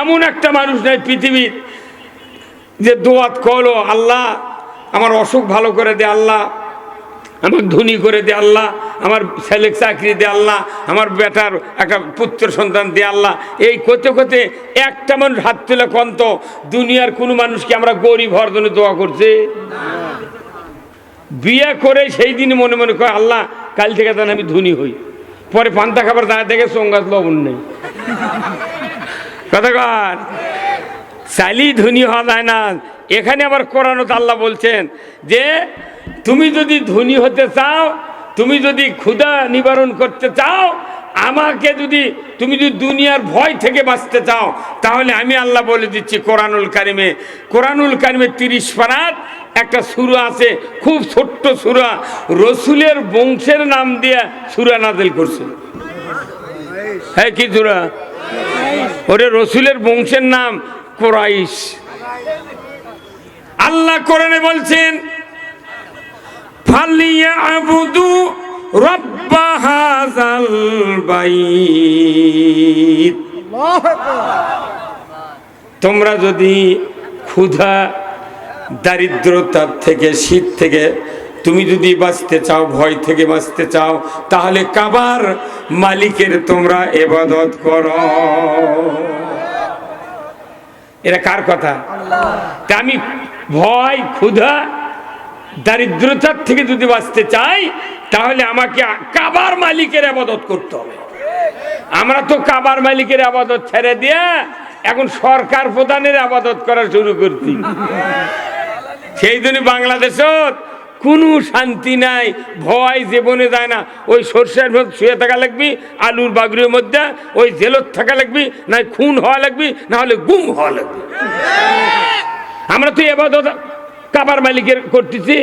এমন একটা মানুষ নাই পৃথিবীর যে দোয়াত করলো, আল্লাহ আমার অসুখ ভালো করে দে, আল্লাহ আমার ধনী করে দে, আল্লাহ আমার ছেলে চাকরি দে, আল্লাহ আমার বেটার একটা পুত্র সন্তান দে, আল্লাহ। এই করতে করতে একটা মানুষ হাত তুলে কন্ত দুনিয়ার কোনো মানুষকে আমরা গরিব হওয়ার জন্য দোয়া করছে? বিয়ে করে সেই দিন মনে মনে কয় আল্লাহ কাল থেকে যেন আমি ধনী হই, পরে পান্তা খাবার দাঁড়া থেকে চোঙ্গাত লবণ নেই। কথা কর, চাইলেই ধনী হওয়া যায় না। এখানে আবার কোরআনত আল্লাহ বলছেন যে তুমি যদি ধনী হতে চাও, তুমি যদি ক্ষুধা নিবারণ করতে চাও, আমাকে যদি তুমি যদি দুনিয়ার ভয় থেকে বাঁচতে চাও, তাহলে আমি আল্লাহ বলে দিচ্ছি কোরআনুল কারিমে 30 পারাত একটা সূরা আছে, খুব ছোট্ট সূরা, রসুলের বংশের নাম দিয়ে সূরা নাযিল করছে। হ্যাঁ, কি সূরা? ওরে রসুলের বংশের নাম কুরাইশ। আল্লাহ কোরআনে বলছেন ফালিয়াবুদু রাব্ব হাযাল বাইত। তোমরা যদি ক্ষুধা, দারিদ্রতার থেকে, শীত থেকে তুমি যদি বাঁচতে চাও, ভয় থেকে বাঁচতে চাও, তাহলে কাবার মালিকের তোমরা ইবাদত করো। এটা কার কথা? তা আমি ভয়, ক্ষুধা, দারিদ্রতার থেকে যদি বাঁচতে চাই, তাহলে আমাকে কাবার মালিকের ইবাদত করতে হবে। আমরা তো কাবার মালিকের ইবাদত ছেড়ে দিয়ে এখন সরকার প্রধানের ইবাদত করা শুরু করছি। সেই জন্য বাংলাদেশত কোনো শান্তি নাই, ভয় জীবনে যায় না। ওই সর্ষের মধ্যে শুয়ে থাকা লাগবি, আলুর বাগড়ির মধ্যে ওই জেলত থাকা লাগবি, না খুন হওয়া লাগবি, না হলে গুম হওয়া লাগবে। আমরা তো ইবাদত কাবার মালিকের করতেছি।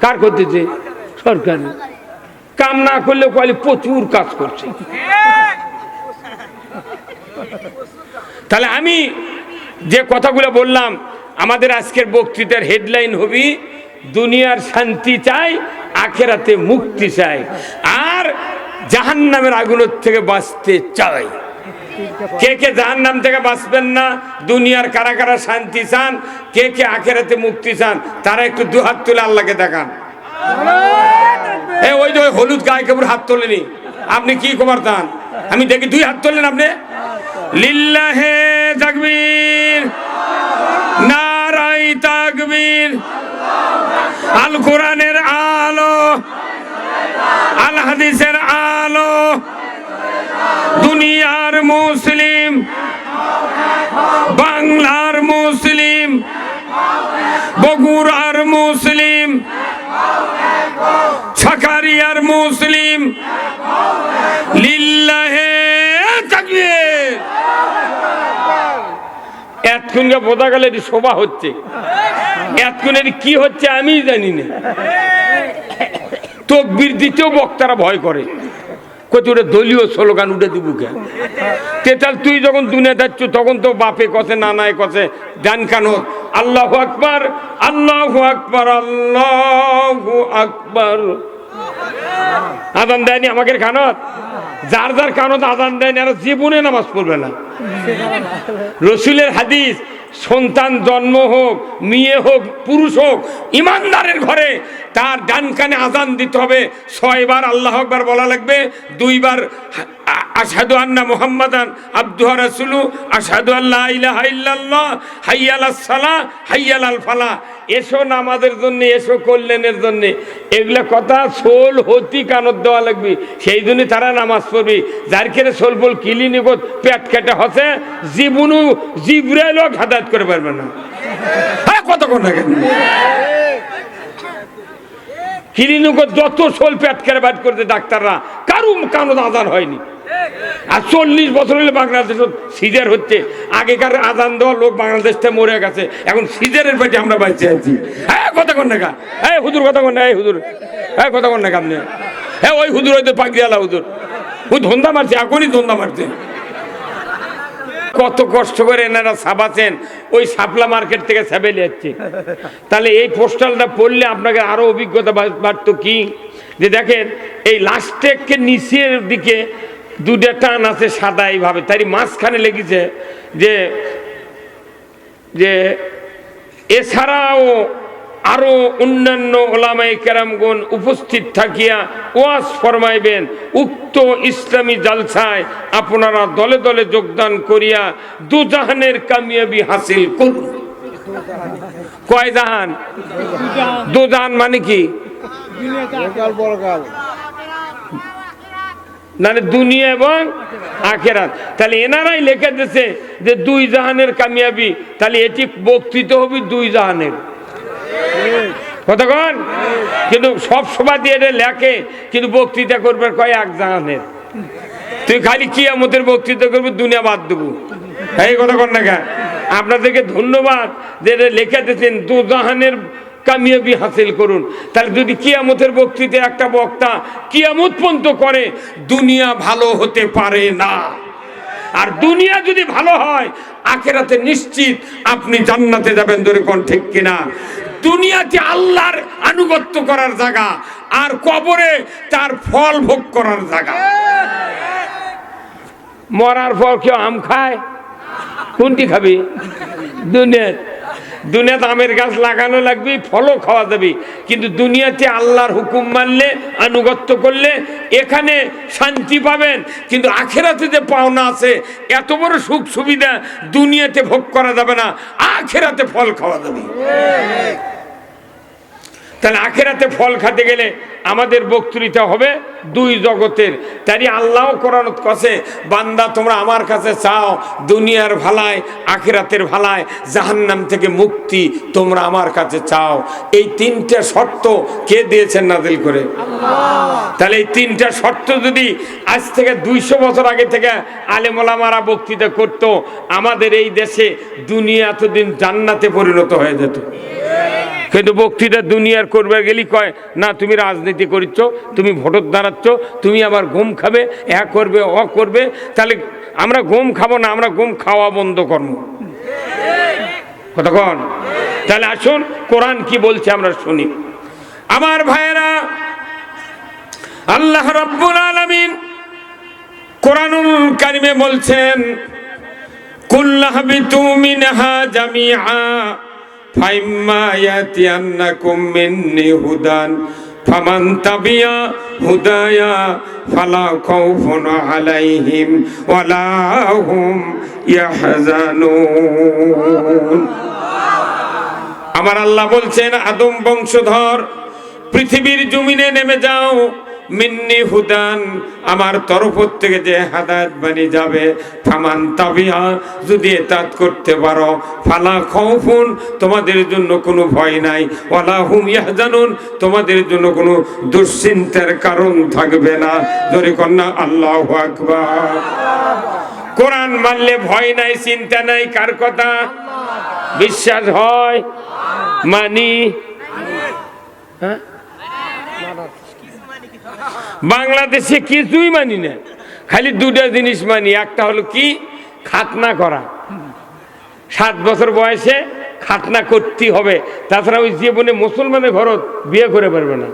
কার করতেছি? সরকার। কাম না করলে কলে প্রচুর কাজ করছে। তাহলে আমি যে কথাগুলো বললাম, আমাদের আজকের বক্তৃতার হেডলাইন হবে দুনিয়ার শান্তি চাই, আখেরাতে মুক্তি চাই, আর জাহান্নামের আগুনের থেকে বাঁচতে চাই। কে কে জাহান্নাম থেকে বাঁচবেন না, দুনিয়ার কারা কারা শান্তি চান, কে কে আখেরাতে মুক্তি চান, তারা একটু দু হাত তুলে আল্লাহকে দেখান। ওই যে হলুদ গায়ে কেবল হাত তোলেনি, আপনি কি খবর চান? আমি দেখি 2 হাত তোলেন আপনি। লিল্লাহে তাকবীর, নারায়ে তাকবীর। আল কোরআনের আলো, আল হাদিসের আলো, দুনিয়ার মুসলিম, বাংলার মুসলিম, বগুড়ার মুসলিম, ছাকারিয়ার মুসলিম, লিল্লাহে তাকবীর। এতক্ষণকে বোঝা গেল এটি শোভা হচ্ছে, এতক্ষণের কি হচ্ছে আমি জানি না। তকবীর দিতেও বক্তারা ভয় করে, কত দলীয় স্লোগান উঠে দিব কেন? তেতাল তুই যখন দুনিয়া যাচ্ছ তখন তো বাপে কছে, নানায় কছে, ডান কানত আল্লাহু আকবার, আল্লাহু আকবার, আল্লাহু আকবার। আজান দেয়নি আমাদের কানত? যার যার কানত আজান দেয়নি আর জীবনে নামাজ পড়বে না। রসুলের হাদিস, সন্তান জন্ম হোক, মেয়ে হোক, পুরুষ হোক, ইমানদারের ঘরে তার ডান কানে আজান দিতে হবে। 6 বার আল্লাহু আকবার বলা লাগবে, 2 বার আশহাদু আন্না মুহাম্মাদান আবদুহু রাসূলুহু, আশহাদু আল্লা ইলাহা ইল্লাল্লাহ, হাইয়া আলাস সালাহ, হাইয়া আলাল ফালাহ। এসো নামাজের জন্য, এসো কল্যাণের জন্য। এগুলা কথা সোল হতি কানত দেওয়া লাগবে, সেই জন্য তারা নামাজ পড়বি। যার কেড়ে সোল বল ক্লিনিকত পেট কেটে হসে, জীবনু জিব্রাইলও হেদায়েত করে পারবে না। হ্যাঁ, কত কোন না কেন ক্লিনিকত যত সোল পেট কেটে বাইট করতে ডাক্তাররা, কারুম কানত আজান হয়নি। আর 40 বছর হলে বাংলাদেশে সিজার হচ্ছে। আগেকার আজান দেওয়া লোক বাংলাদেশটা মরে গেছে, এখন সিজারের পেটে আমরা বাইচে আছি। হ্যাঁ, কথা কোন না? হ্যাঁ হুজুর, কথা কোন না? এই হুজুর, হ্যাঁ কথা কোন না আপনি? হ্যাঁ, ওই হুজুর হয়তো পাগড়িওয়ালা হুজুর, ওই ধন্দা মারছে, এখনই ধন্দা মারছে। কত কষ্ট করে এনারা ছাপাচ্ছেন, ওই শাপলা মার্কেট থেকে ছাপে যাচ্ছে। তাহলে এই পোস্টালটা পড়লে আপনাকে আরো অভিজ্ঞতা বাড়তো কি, যে দেখেন এই লাস্টেককে নিচের দিকে দুটা টান আছে সাদা এইভাবে, তারই মাঝখানে লেগেছে যে যে এছাড়াও আরো অন্যান্য ওলামায়ে কেরামগণ উপস্থিত থাকিয়া ওয়াজ ফরমাইবেন। উক্ত ইসলামী জালসায় আপনারা দলে দলে যোগদান করিয়া দুজাহানের কামিয়াবি হাসিল করুন। কয় জাহান? দুজাহান মানে কি? মানে দুনিয়া এবং আখিরাত। তাহলে এনারাই লিখে দিয়েছে যে দুই জাহানের কামিয়াবি, তাহলে এটি বক্তৃতা হবে দুই জাহানের। কতক্ষণ? কিন্তু সব সভা দিয়ে লেখে, কিন্তু বক্তৃতা করবে কয় এক জাহানের। তুই খালি কিয়ামতের বক্তৃতা করবি, দুনিয়া বাদ দেবো। এই কতক্ষণ না কেন? আপনাদেরকে ধন্যবাদ যে লিখে দিয়েছেন দু জাহানের কামিয়াবি হাসিল করুন। তাহলে যদি কিয়ামতের বক্তৃতা একটা বক্তা কিয়ামত পর্যন্ত করে, দুনিয়া ভালো হতে পারে না। আর দুনিয়া যদি ভালো হয়, আখিরাতে নিশ্চিত আপনি জান্নাতে যাবেন। ধরে কোন ঠিক কিনা? দুনিয়াতে আল্লাহর আনুগত্য করার জায়গা, আর কবরে তার ফল ভোগ করার জায়গা। মরার পর কেউ আম খায়? কোনটি খাবি? দুনিয়াতে আমের গাছ লাগানো লাগবে, ফলও খাওয়া যাবে। কিন্তু দুনিয়াতে আল্লাহর হুকুম মানলে, আনুগত্য করলে এখানে শান্তি পাবেন। কিন্তু আখিরাতে যে পাওনা আছে, এত বড় সুখ সুবিধা দুনিয়াতে ভোগ করা যাবে না, আখিরাতে ফল খাওয়া যাবে। তাহলে আখিরাতে ফল খেতে গেলে আমাদের বক্তৃতা হবে দুই জগতের। তাই আল্লাহ কোরআন কাছে, বান্দা তোমরা আমার কাছে চাও দুনিয়ার ভালায়, আখিরাতের ভালায়, জাহান্নাম থেকে মুক্তি তোমরা আমার কাছে চাও। এই তিনটা শর্ত কে দিয়েছেন নাজিল করে? তাহলে এই তিনটা শর্ত যদি আজ থেকে 200 বছর আগে থেকে আলেম ওলামারা বক্তৃতা করতো, আমাদের এই দেশে দুনিয়া এতদিন জান্নাতে পরিণত হয়ে যেত। কিন্তু বক্তৃতা দুনিয়ার করবে গেলি কয় না, তুমি রাজনীতি করিচ্ছ, তুমি ভোটর দাঁড়াচ্ছ, তুমি আবার গম খাবে, করবে করবে। তাহলে আমরা গম খাবো না, আমরা গম খাওয়া বন্ধ করবো। কতক্ষণ? তাহলে আসুন কোরআন কি বলছে আমরা শুনি। আমার ভাইয়েরা, আল্লাহ রাব্বুল আলামিন কোরআনুল কারিমে বলছেন, কুল্লাহবিতু মিনহা জামিআ ফাইম্মা ইয়াতিয়ান্নাকুম মিন্নি হুদান ফামান তাবিয়া হুদায়া ফালা খাউফুন আলাইহিম ওয়ালা হুম ইয়াহজানুন। আমার আল্লাহ বলছেন, আদম বংশধর পৃথিবীর জমিনে নেমে যাও, মিন্নি হুদান, আমার তরফ থেকে যে হাদায়াত বানি যাবে, ফামান তাবিয়া, যদি এতাত করতে পারো, ফালা খাউফুন, তোমাদের জন্য কোনো ভয় নাই, ওয়ালা হুম ইয়াহজানুন, তোমাদের জন্য কোনো দুশ্চিন্তার কারণ থাকবে না। জোরে কন্যা আল্লাহু আকবার। কোরআন মানলে ভয় নাই, চিন্তা নাই। কার কথা বিশ্বাস হয়? মানি। হ্যাঁ, বাংলাদেশে কিছুই মানি না, খালি দুটা জিনিস মানি। একটা হলো কি? খাতনা করা। 7 বছর বয়সে খাতনা করতে হবে, তাছাড়া ওই জীবনে মুসলমানের ঘরত বিয়ে করে পারবে না।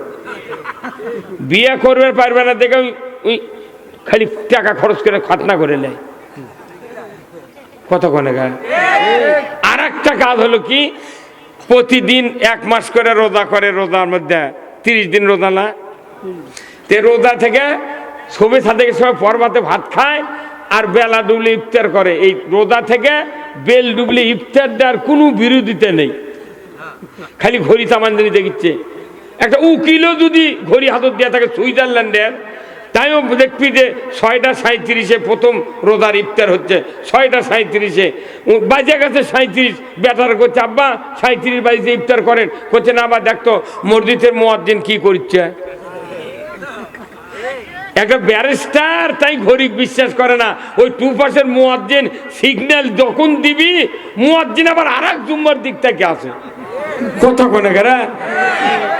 বিয়ে করবে পারবে না দেখে ওই খালি টাকা খরচ করে খাতনা করে নেয়। কতক্ষণে গায়। আর একটা কাজ হলো কি? প্রতিদিন 1 মাস করে রোজা করে, রোজার মধ্যে 30 দিন রোজা না, তে রোজা থেকে ছবি থেকে সবাই পরবাতে ভাত খায় আর বেলা ডুবলে ইফতার করে। এই রোজা থেকে বেল ডুবলে ইফতার দেওয়ার কোনো বিরোধিতা নেই, খালি ঘড়ি তামানদানি দেখিচ্ছে। একটা উকিলও যদি ঘড়ি হাতত দেওয়া থাকে সুইজারল্যান্ডের, তাইও দেখবি যে 6টা 37-এ প্রথম রোজার ইফতার হচ্ছে। 6টা 37-এ বাজে গেছে 37, বেটার করছে আব্বা 37 বাজে ইফতার করেন, করছে না আবার দেখতো মসজিদের মুয়াজ্জিন কি করছে। একটা ব্যারিস্টার তাই ঘড়ি বিশ্বাস করে না, ওই 2% মুয়াজ্জিন সিগন্যাল যখন দিবি, মুয়াজ্জিন আবার আর এক জুম্মার দিক থেকে আসে। কথা কোনে গেরা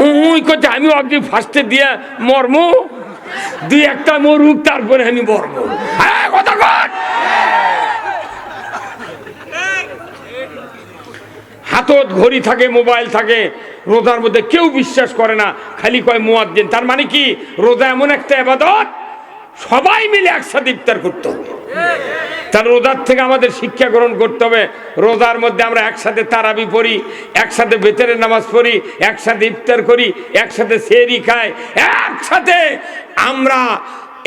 ওই করছে আমি একদিন ফার্স্টে দিয়া মর্ম, 2-1টা মরুক, তারপরে আমি মরবো। কথা কন। হাতত ঘড়ি থাকে, মোবাইল থাকে, রোজার মধ্যে কেউ বিশ্বাস করে না, খালি কয় মুয়াজ্জিন। তার মানে কি? রোজা এমন একটা ইবাদত, সবাই মিলে একসাথে ইফতার করতে হবে। তার রোজার থেকে আমাদের শিক্ষা গ্রহণ করতে হবে। রোজার মধ্যে আমরা একসাথে তারাবি পড়ি, একসাথে বেতরের নামাজ পড়ি, একসাথে ইফতার করি, একসাথে সেহরি খাই, একসাথে আমরা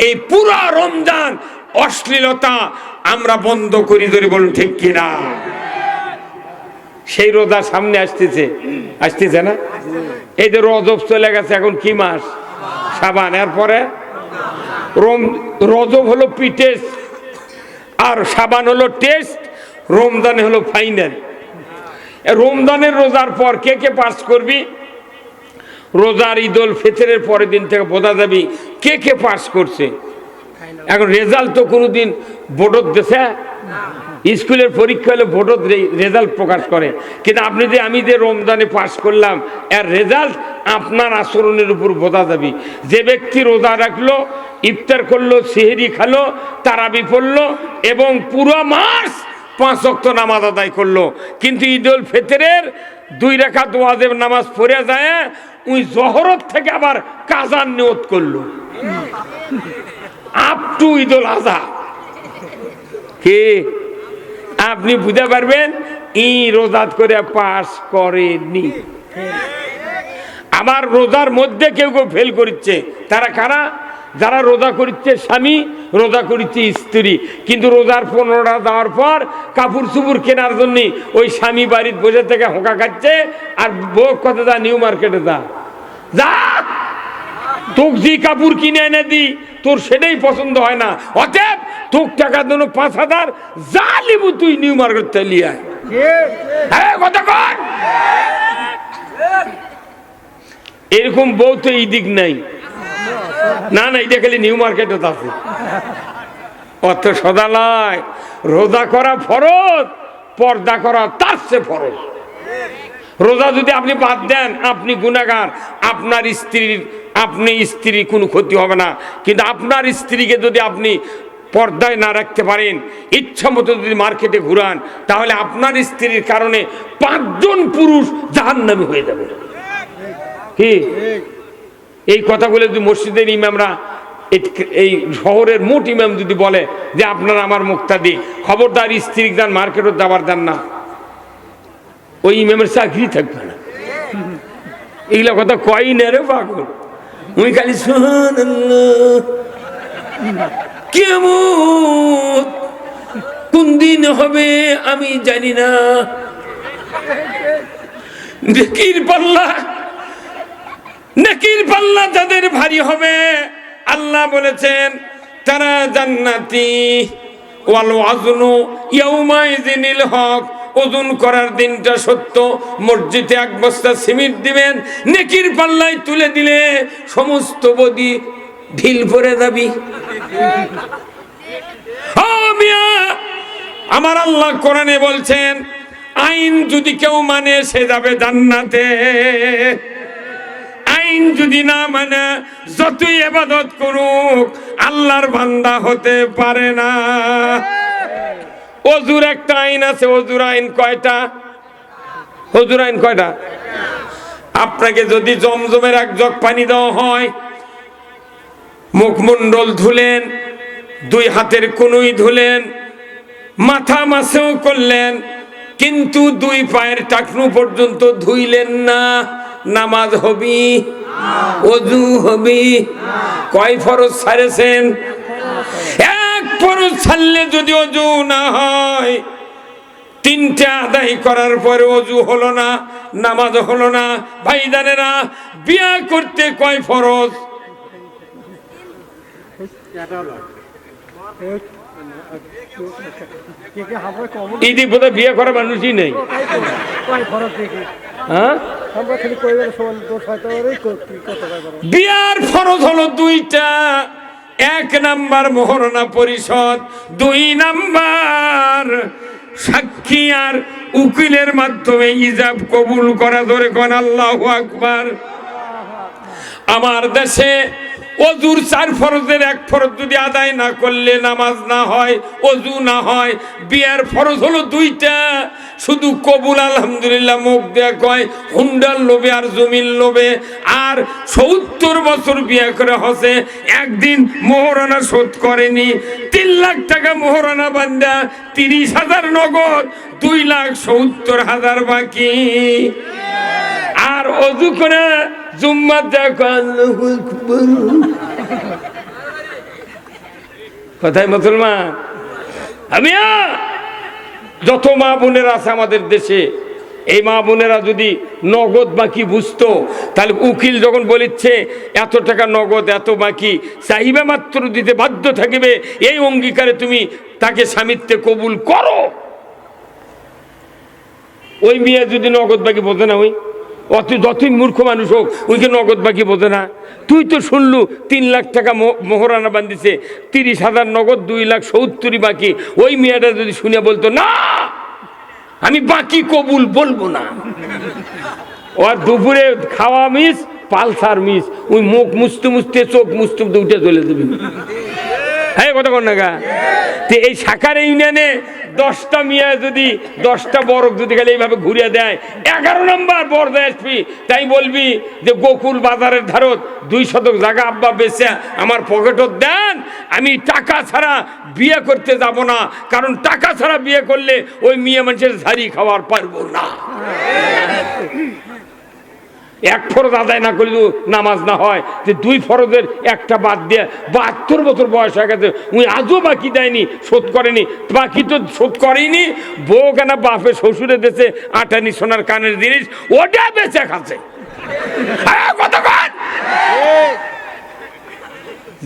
এই পুরা রমজান অশ্লীলতা আমরা বন্ধ করি, ধরে বলুন ঠিক কিনা? সেই রোজা সামনে আসতেছে না? এই যে রজব চলে গেছে, এখন কি মাস? শাবান। এরপরে রজব হলো পিটেস্ট, আর শাবান হলো টেস্ট, রমজান হলো ফাইনাল। রমজানের রোজার পর কে কে পাস করবি? রোজার ঈদুল ফিতরের পরের দিন থেকে বোঝা যাবি কে কে পাস করছে। এখন রেজাল্ট তো কোনোদিন বোর্ডত দেশে, স্কুলের পরীক্ষা হলে বোর্ডত রেজাল্ট প্রকাশ করে, কিন্তু আপনি যে আমি যে রমজানে পাস করলাম এর রেজাল্ট আপনার আচরণের উপর বোঝা যাবে। যে ব্যক্তি রোজা রাখলো, ইফতার করলো, সেহরি খালো, তারাবি পড়লো এবং পুরো মাস 5 ওয়াক্ত নামাজ আদায় করলো, কিন্তু ঈদুল ফিতরের 2 রাকাত ওয়াজিব নামাজ পড়ে যায়, ওই জহরত থেকে আবার কাজার নিয়ত করলো আপ টু ঈদুল আজহা। কি আপনি বুঝতে পারবেন ই রোজাত করে পাস করেনি। আবার রোজার মধ্যে কেউ কেউ ফেল করছে, তারা কারা? যারা রোজা করছে স্বামী, রোজা করছে স্ত্রী, কিন্তু রোজার 15টা দেওয়ার পর কাপড় চুপুর কেনার জন্য ওই স্বামী বাড়িতে বসে থেকে হোঁকা খাচ্ছে, আর বউ কথা যা নিউ মার্কেটে যা তোক যে কাপড় কিনে এনে দি তোর সেটাই পছন্দ হয় না, অতএব তোক টাকা দেন 5,000, যা লিবু তুই নিউ মার্কেট চলি আয়। কথা কন, এরকম বউ তো এই দিক নাই। না না, এটা খালি নিউ মার্কেটে আছে। অত সদালয় রোজা করা ফরজ, পর্দা করা তার চেয়ে ফরজ। রোজা যদি আপনি বাদ দেন আপনি গুনাহগার, আপনার স্ত্রীর কোনো ক্ষতি হবে না, কিন্তু আপনার স্ত্রীকে যদি আপনি পর্দায় না রাখতে পারেন, ইচ্ছা মতো যদি মার্কেটে ঘুরান, তাহলে আপনার স্ত্রীর কারণে 5 জন পুরুষ জাহান্নামী হয়ে যাবে। কি এই কথাগুলো যদি মসজিদের ইমামরা, এই শহরের মোট ইমাম যদি বলে যে আপনারা আমার মুক্তাদি, খবরদার স্ত্রী যান মার্কেটে যাবার দেন না, ওই ইমামের চাকরি থাকবে না। এইগুলা কথা কই না রে পাগল, ওই খালি কেমন কোন দিন হবে আমি জানি না। নেকির পাল্লা যাদের ভারী হবে, আল্লাহ বলেছেন তারা জান্নাতি। ওয়াল ওয়াজনু ইয়াউমাইযিনিল হক, ওজন করার দিনটা সত্য। মসজিদে 1 বস্তা সিমেন্ট দিবেন, নেকির পাল্লায় তুলে দিলে সমস্ত বডি ঢিল পড়ে যাবি। আমার আল্লাহ কোরআনে বলছেন আইন যদি কেউ মানে সে যাবে জান্নাতে, আইন যদি না মানে যতই ইবাদত করুক আল্লাহর বান্দা হতে পারে না। ওযুর একটা আইন আছে, ওযুর আইন কয়টা? ওযুর আইন কয়টা? আপনাকে যদি জমজমের 1 জগ পানি দেওয়া হয়, মুখমণ্ডল ধুলেন, 2 হাতের কনুই ধুলেন, মাথা মাসেও করলেন, কিন্তু 2 পায়ের টাকনু পর্যন্ত ধুইলেন না, নামাজ হবি? ওযু হবি? কয় ফরজ ছাড়েছেন? 1 ফরজ ছাড়লে যদি ওযু না হয়, 3টে আদায় করার পরে ওযু হলো না, নামাজ হলো না। ভাইজানেরা, বিয়া করতে কয় ফরজ? ইদি বোধহয় বিয়ে করা মানুষই নেই। বিয়ার ফরজ হলো 2টা। 1 নাম্বার মোহরনা পরিষদ, 2 নাম্বার সাক্ষী আর উকিলের মাধ্যমে ইজাব কবুল করা। ধরে কোন আল্লাহু আকবার। আমার দেশে অজুর 4 ফরজের 1 ফরজ যদি আদায় না করলে নামাজ না হয়, অজু না হয়। বিয়ার ফরজ হলো 2টা, শুধু কবুল আলহামদুলিল্লাহ মুখ দেয়া কয়, হুন্ডার লোভে আর জমির লোভে। আর 70 বছর বিয়ে করে হসে, একদিন মোহরানা শোধ করেনি। 3 লাখ টাকা মোহরানা বান্দা, 30,000 নগদ, 2,70,000 বাকি। আর অজু করে জুম্মার কোথায় মুসলমান? আমি যত মা বোনেরা আছে আমাদের দেশে, এই মা বোনেরা যদি নগদ বাকি বুঝতো, তাহলে উকিল যখন বলিচ্ছে এত টাকা নগদ এত বাকি, চাহিবা মাত্র দিতে বাধ্য থাকিবে, এই অঙ্গীকারে তুমি তাকে স্বামিত্বে কবুল করো। ওই মেয়ে যদি নগদ বাকি বোঝে না, ওই যতই মূর্খ মানুষ হোক, ওইকে নগদ বাকি বোঝে না। তুই তো শুনলু 3 লাখ টাকা মোহরানা বান্ধিছে, 30,000 নগদ, 2,70,000 বাকি। ওই মেয়েটা যদি শুনে বলতো না আমি বাকি কবুল বলবো না, ওর দুপুরে খাওয়া মিস, পালসার মিস, ওই মুখ মুছতে মুছতে চোখ মুছতে উঠে চলে যাবে। হ্যাঁ, কথা কর না গা। এই শাখার ইউনিয়নে 10টা মিয়া যদি 10টা বরক যদি খালি এইভাবে ঘুরিয়ে দেয়, 11 নম্বর বর আসবি, তাই বলবি যে গোকুল বাজারের ধারত 2 শতক জায়গা আব্বা বেচে আমার পকেটত দেন, আমি টাকা ছাড়া বিয়ে করতে যাব না, কারণ টাকা ছাড়া বিয়ে করলে ওই মেয়ে মানুষের ঝাড়ি খাওয়ার পারবো না। 1 ফরজ আদায় না করলে নামাজ না হয়, যে 2 ফরজের 1টা বাদ দিয়ে 72 বছর বয়স হয়ে গেছে, উনি আজও বাকি দেয়নি, শোধ করেনি। বাকি তো শোধ করেনি, বউ কেনা বাপে শ্বশুরে দেশে আটানি সোনার কানের জিনিস ওটা বেঁচে খাচ্ছে।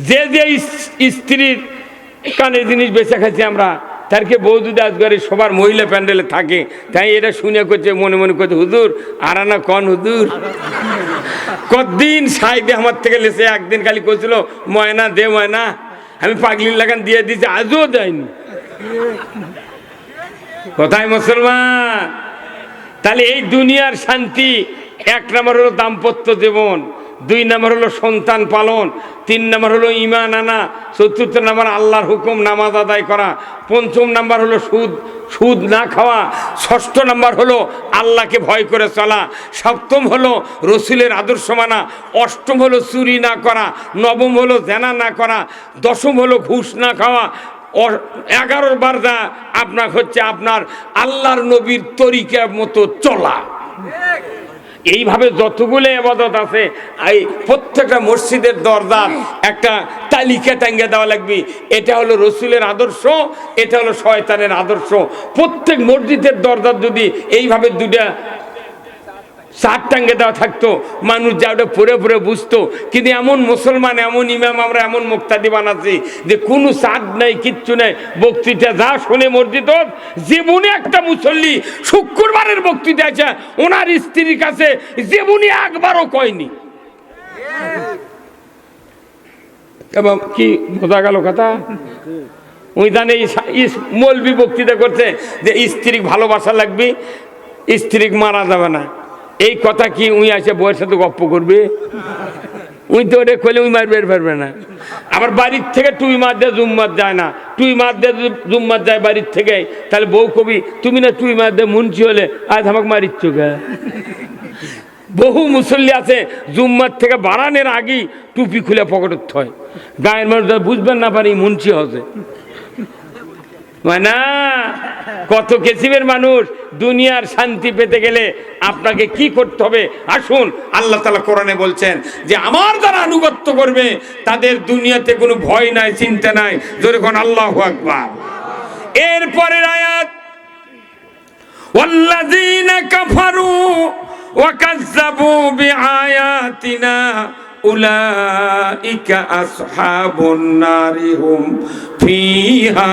যে যে স্ত্রীর কানের জিনিস বেঁচে খাচ্ছি আমরা, তারকে বউ যদি আজকাল সবার মহিলা প্যান্ডেলে থাকে, তাই এটা শুনে করছে, মনে মনে করছে হুজুর আরানা কন হুজুর। কতদিন সাইডে আমার থেকে লেসে, একদিন খালি করছিল ময়না দে ময়না, আমি পাগলির লাগান দিয়ে দিয়েছি, আজও দেয়নি। কোথায় মুসলমান? তাহলে এই দুনিয়ার শান্তি 1 নম্বর হলো দাম্পত্য জীবন, 2 নম্বর হলো সন্তান পালন, 3 নম্বর হলো ঈমান আনা, 4র্থ নম্বর আল্লাহর হুকুম নামাজ আদায় করা, 5ম নম্বর হলো সুদ না খাওয়া, 6ষ্ঠ নম্বর হলো আল্লাহকে ভয় করে চলা, 7ম হলো রসুলের আদর্শ মানা, 8ম হলো চুরি না করা, 9ম হলো জেনা না করা, 10ম হলো ঘুষ না খাওয়া, 11 বার যা আপনার হচ্ছে আপনার আল্লাহর নবীর তরিকার মতো চলা। এইভাবে যতগুলো ইবাদত আছে, এই প্রত্যেকটা মসজিদের দরজার একটা তালিকা টাঙ্গে দেওয়া লাগবে, এটা হলো রসুলের আদর্শ, এটা হলো শয়তানের আদর্শ। প্রত্যেক মসজিদের দরজার যদি এইভাবে 2টা চার টাঙ্গে দেওয়া থাকতো, মানুষ যা ওটা পড়ে পড়ে বুঝতো। কিন্তু এমন মুসলমান, এমন ইমাম, আমরা এমন মুক্তাদি বানাচ্ছি যে কোনো চাঁদ নাই, কিচ্ছু নাই, বক্তৃতা যা শোনে মসজিদ। জীবনে একটা মুসল্লি শুক্রবারের বক্তৃতা আছে, ওনার স্ত্রীর কাছে জীবনে একবারও কয়নি। এবং কি বোঝা গেল কথা? ওই জানে মৌলবি বক্তৃতা করছে যে স্ত্রী ভালোবাসা লাগবে, স্ত্রী মারা যাবে না। এই কথা কি উই আসে বউয়ের সাথে গপ্প করবে? উই তো ওটা করলে উই মার বের পারবে না। আবার বাড়ির থেকে টুই মার দিয়ে জুম্মার যায় না, টুই মার দিয়ে জুম্মার যায় বাড়ির থেকে, তাহলে বউ কবি তুমি না টুই মার দিয়ে মুন্সি হলে আজ আমাকে মারিচ্ছ গে। বহু মুসল্লি আছে জুম্মার থেকে বাড়ানোর আগেই টুপি খুলে পকেটে থয়, গায়ের মানুষ বুঝবেন না পারি মুন্সি হচ্ছে না। কত কিসিমের মানুষ। দুনিয়ার শান্তি পেতে গেলে আপনাকে কি করতে হবে? আসুন, আল্লাহ তাআলা কোরআনে বলছেন যে আমার দ্বারা আনুগত্য করবে তাদের দুনিয়াতে কোনো ভয় নাই, চিন্তা নাই। জোরে কোন আল্লাহু আকবার। এরপরের আয়াত, ওয়াল্লাযীনা কাফারু ওয়া কাযযাবু বিআয়াতিনা উলাইকা আসহাবুন নারি হুম ফিহা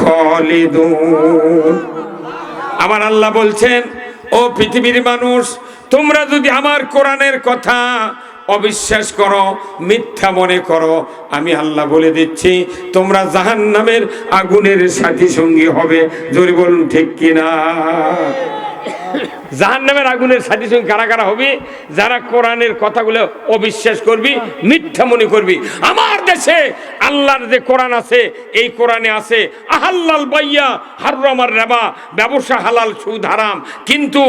খালিদুন। আমার আল্লাহ বলছেন, ও পৃথিবীর মানুষ, তোমরা যদি আমার কোরআনের কথা অবিশ্বাস করো, মিথ্যা মনে করো, আমি আল্লাহ বলে দিচ্ছি তোমরা জাহান্নামের আগুনের সাথী সঙ্গী হবে। জোরে বলুন ঠিক কিনা? জাহান্নামের আগুনের সাথীর সঙ্গে কারা কারা হবে? যারা কোরআনের কথাগুলো অবিশ্বাস করবি, মিথ্যা মনে করবি। আমার দেশে আল্লাহর যে কোরআন আছে, এই কোরআনে আছে আহাল্লাল বাইয়া হারামার রিবা, ব্যবসা হালাল সুদ হারাম। কিন্তু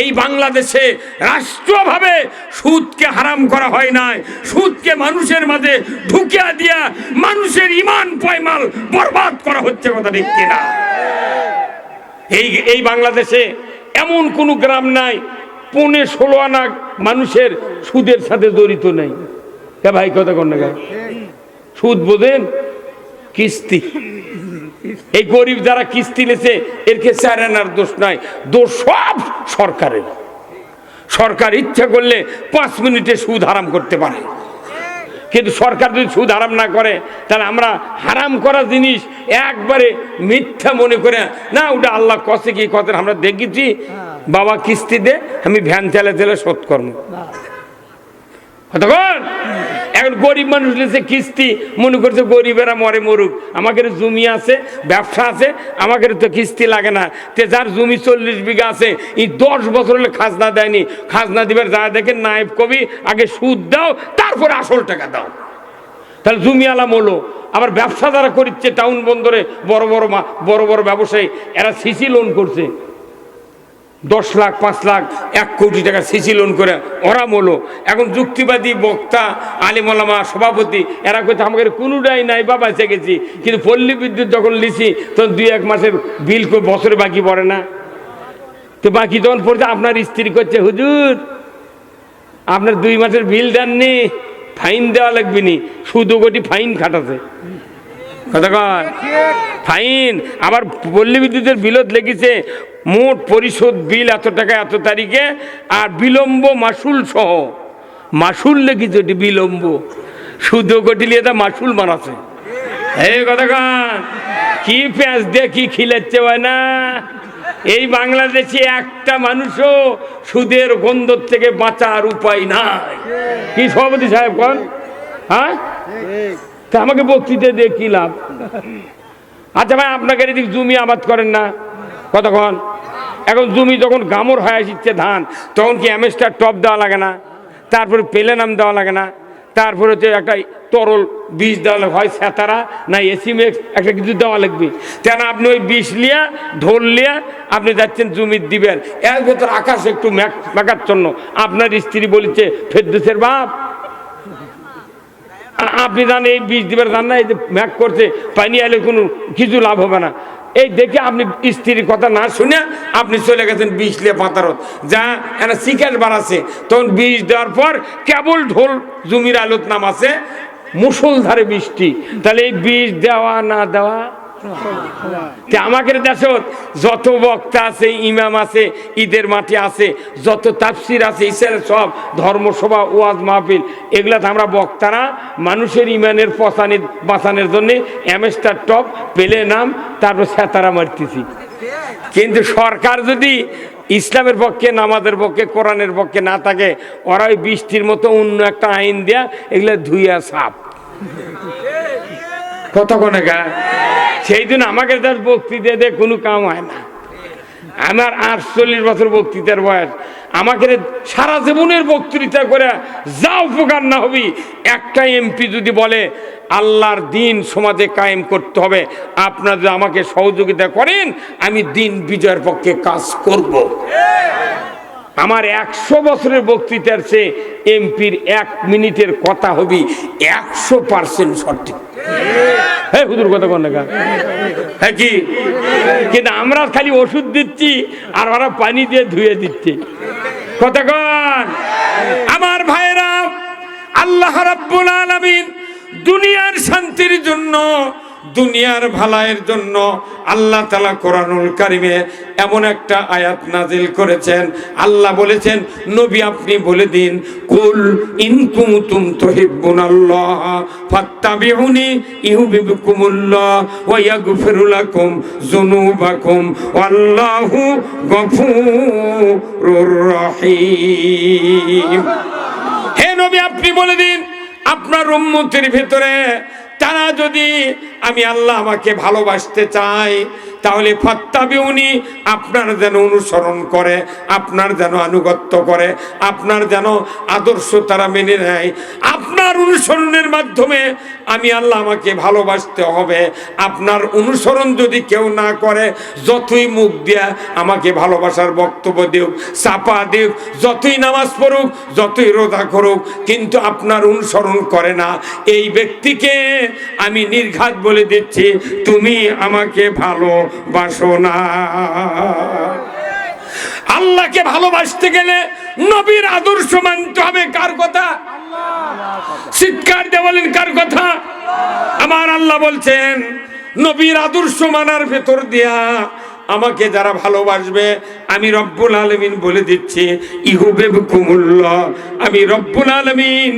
এই বাংলাদেশে রাষ্ট্রভাবে সুদকে হারাম করা হয় নাই, সুদকে মানুষের মাঝে ঢুকিয়ে দিয়া মানুষের ঈমান পয়মাল বরবাদ করা হচ্ছে। কথা ঠিক কিনা? এই বাংলাদেশে এমন কোন গ্রাম নাই 15-16 আনা মানুষের সুদের সাথে জড়িত নাই। ভাই কথা কোন না? সুদ বোঝেন? কিস্তি। এই গরিব যারা কিস্তি নেছে এরকে 4 আনার দোষ নাই, দোষ সব সরকারের। সরকার ইচ্ছা করলে 5 মিনিটে সুদ হারাম করতে পারে। কিন্তু সরকার যদি সুদ হারাম না করে, তাহলে আমরা হারাম করা জিনিস একবারে মিথ্যা মনে করে না, ওটা আল্লাহ কষে কি কথা আমরা দেখেছি। বাবা কিস্তি দে, আমি ভ্যান চালে শোধ করবো। এখন গরিব মানুষ নিয়েছে কিস্তি, মনে করছে গরিবেরা মরে মরুক, আমাদের জমি আছে, ব্যবসা আছে, আমাদের তো কিস্তি লাগে না। তে যার জমি 40 বিঘা আছে, এই 10 বছর হলে খাজনা দেয়নি, খাজনা দিবার যা দেখেন নায়েব কবি আগে সুদ দাও, তারপরে আসল টাকা দাও। তাহলে জমি আলাম হলো। আবার ব্যবসা যারা করছে টাউন বন্দরে বড় বড় ব্যবসায়ী, এরা সিসি লোন করছে 10 লাখ 5 লাখ 1 কোটি টাকা সিসি লোন করে ওরা মলো। এখন যুক্তিবাদী বক্তা, আলেম ওলামা, সভাপতি এরা কইছে আমাদের কোনোটাই নাই বাবা, এসে গেছি। কিন্তু পল্লী বিদ্যুৎ যখন লিছি তখন 2-1 মাসের বিল বছরে বাকি পড়ে না। তো বাকি যখন পড়ছে আপনার স্ত্রী করছে, হুজুর আপনার 2 মাসের বিল দেননি, ফাইন দেওয়া লাগবে নি। শুধু কোটি ফাইন খাটাছে। কথা কয় ফাইন। আবার পল্লী বিদ্যুতের বিলত লেগেছে মোট পরিশোধ বিল এত টাকা এত তারিখে, আর বিলম্ব মাসুল সহ মাসুল লেগেছে, ওটি বিলম্ব। শুধু কোটি লিয়ে তা মাসুল বানাচ্ছে। এই কথা কন কি পেঁয়াজ দিয়ে কি খিলাচ্ছে হয় না। এই বাংলাদেশে একটা মানুষও সুদের গন্ধ থেকে বাঁচার উপায় নাই। কি সভাপতি সাহেব কন? হ্যাঁ, তা আমাকে বক্তৃতা দিয়ে কি লাভ? আচ্ছা ভাই, আপনাকে এদিক জমি আবাদ করেন না কতক্ষণ? এখন জমি যখন গামর হয়ে আসছে ধান, তখন কি অ্যামেস্টার টপ দেওয়া লাগে না? তারপরে পেলেনাম দেওয়া লাগে না? তারপরে হচ্ছে একটা তরল বীজ দেওয়া লাগে, হয় স্যাতারা না এসিমেক্স, একটা কিছু দেওয়া লাগবে। কেন আপনি ওই বিষ লিয়া ঢোল লিয়া আপনি যাচ্ছেন জমি দিবেন, এর ভেতর আকাশ একটু মেঘাচ্ছন্ন। আপনার স্ত্রী বলেছে ফেরদৌসের বাপ, আপনি জানেন এই বীজ দিবেন, জান না এই যে ম্যাক করছে, পানি এলে কোনো কিছু লাভ হবে না। এই দেখে আপনি স্ত্রীর কথা না শুনে আপনি চলে গেছেন বিষ লিয়ে পাতারত, যা একটা শিকার বাড়াচ্ছে। তখন বিষ দেওয়ার পর কেবল ঢোল জমির আলোত নাম আছে, মুষলধারে বৃষ্টি। তাহলে এই বিষ দেওয়া না দেওয়া? আমাদের দেশত যত বক্তা আছে, ইমাম আছে, ঈদের মাঠে আছে, যত তাফসির আছে, ইসের সব ধর্মসভা, ওয়াজ মাহফিল, এগুলাতে আমরা বক্তারা মানুষের ইমানের বাঁচানোর জন্য অ্যামেস্টার টপ পেলে নাম তারপর সেতারা মারতেছি। কিন্তু সরকার যদি ইসলামের পক্ষে, নামাজের পক্ষে, কোরআনের পক্ষে না থাকে, ওরা ওই বৃষ্টির মতো অন্য একটা আইন দেয়া এগুলা ধুইয়া সাপ কতক্ষণে গা। সেই দিন আমাকে তার বক্তৃতা দিয়ে কোনো কাম হয় না। আমার 48 বছর বক্তৃতার বয়স, আমাকে সারা জীবনের বক্তৃতা করে যা উপকার না হবি, একটা এমপি যদি বলে আল্লাহর দিন সমাজে কায়েম করতে হবে, আপনারা যদি আমাকে সহযোগিতা করেন, আমি দিন বিজয়ের পক্ষে কাজ করব। আমার 100 বছরের বক্তৃতার চেয়ে এমপির 1 মিনিটের কথা হবি 100% সঠিক। হ্যাঁ হুজুর কথা কোন না? হ্যাঁ কি? কিন্তু আমরা খালি ওষুধ দিচ্ছি আর ওরা পানি দিয়ে ধুয়ে দিচ্ছে। কথা কন আমার ভাইরা, আল্লাহ রাব্বুল আলামিন দুনিয়ার শান্তির জন্য, দুনিয়ার ভালাইয়ের জন্য আল্লাহ তাআলা কোরআনুল কারীমে এমন একটা আয়াত নাজিল করেছেন। আল্লাহ বলেছেন, নবী আপনি বলে দিন, কুল ইন কুনতুম তুহিব্বুনাল্লাহ ফাত্তাবিউনি ইউহিব্বুকুমুল্লাহ ওয়া ইয়াগফির লাকুম যুনুবাকুম ওয়াল্লাহু গফুরুর রহিম। হে নবী আপনি বলে দিন, আপনার উম্মতের ভিতরে তারা যদি আমি আল্লাহ আমাকে ভালোবাসতে চাই, তাহলে ফাত্তাবিউনি, আপনার যেন অনুসরণ করে, আপনার যেন আনুগত্য করে, আপনার যেন আদর্শ তারা মেনে নেয়। আপনার অনুসরণের মাধ্যমে আমি আল্লাহ আমাকে ভালোবাসতে হবে। আপনার অনুসরণ যদি কেউ না করে, যতই মুখ দিয়া আমাকে ভালোবাসার বক্তব্য দিক, চাপা দিক, যতই নামাজ পড়ুক, যতই রোজা করুক, কিন্তু আপনার অনুসরণ করে না, এই ব্যক্তিকে আমি নির্ঘাত বলে দিচ্ছি, তুমি আমাকে ভালোবাসো না। আল্লাহকে ভালোবাসতে গেলে নবীর আদর্শ মানতে হবে। কার কথা? চিৎকার দিয়ে বলেন, কার কথা? আমার আল্লাহ বলছেন, নবীর আদর্শ মানার ভেতর দিয়া আমাকে যারা ভালোবাসবে, আমি রব্বুল আলামিন বলে দিচ্ছি, ইহুবিবকুমুল্লাহ, আমি রব্বুল আলামিন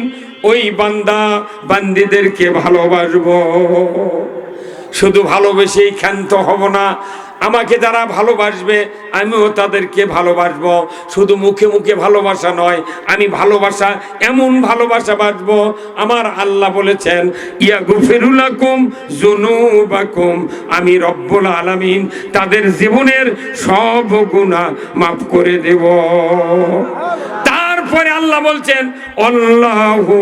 ওই বান্দা বান্দীদেরকে ভালোবাসবো। শুধু ভালোবেসেই ক্ষান্ত হব না, আমাকে যারা ভালোবাসবে আমিও তাদেরকে ভালোবাসবো। শুধু মুখে মুখে ভালোবাসা নয়, আমি ভালোবাসা এমন ভালোবাসা বাসবো, আমার আল্লাহ বলেছেন, ইয়াগফিরু লাকুম যুনুবাকুম, আমি রব্বুল আলামিন তাদের জীবনের সব গুনাহ মাফ করে দেব। তারপরে আল্লাহ বলছেন, আল্লাহু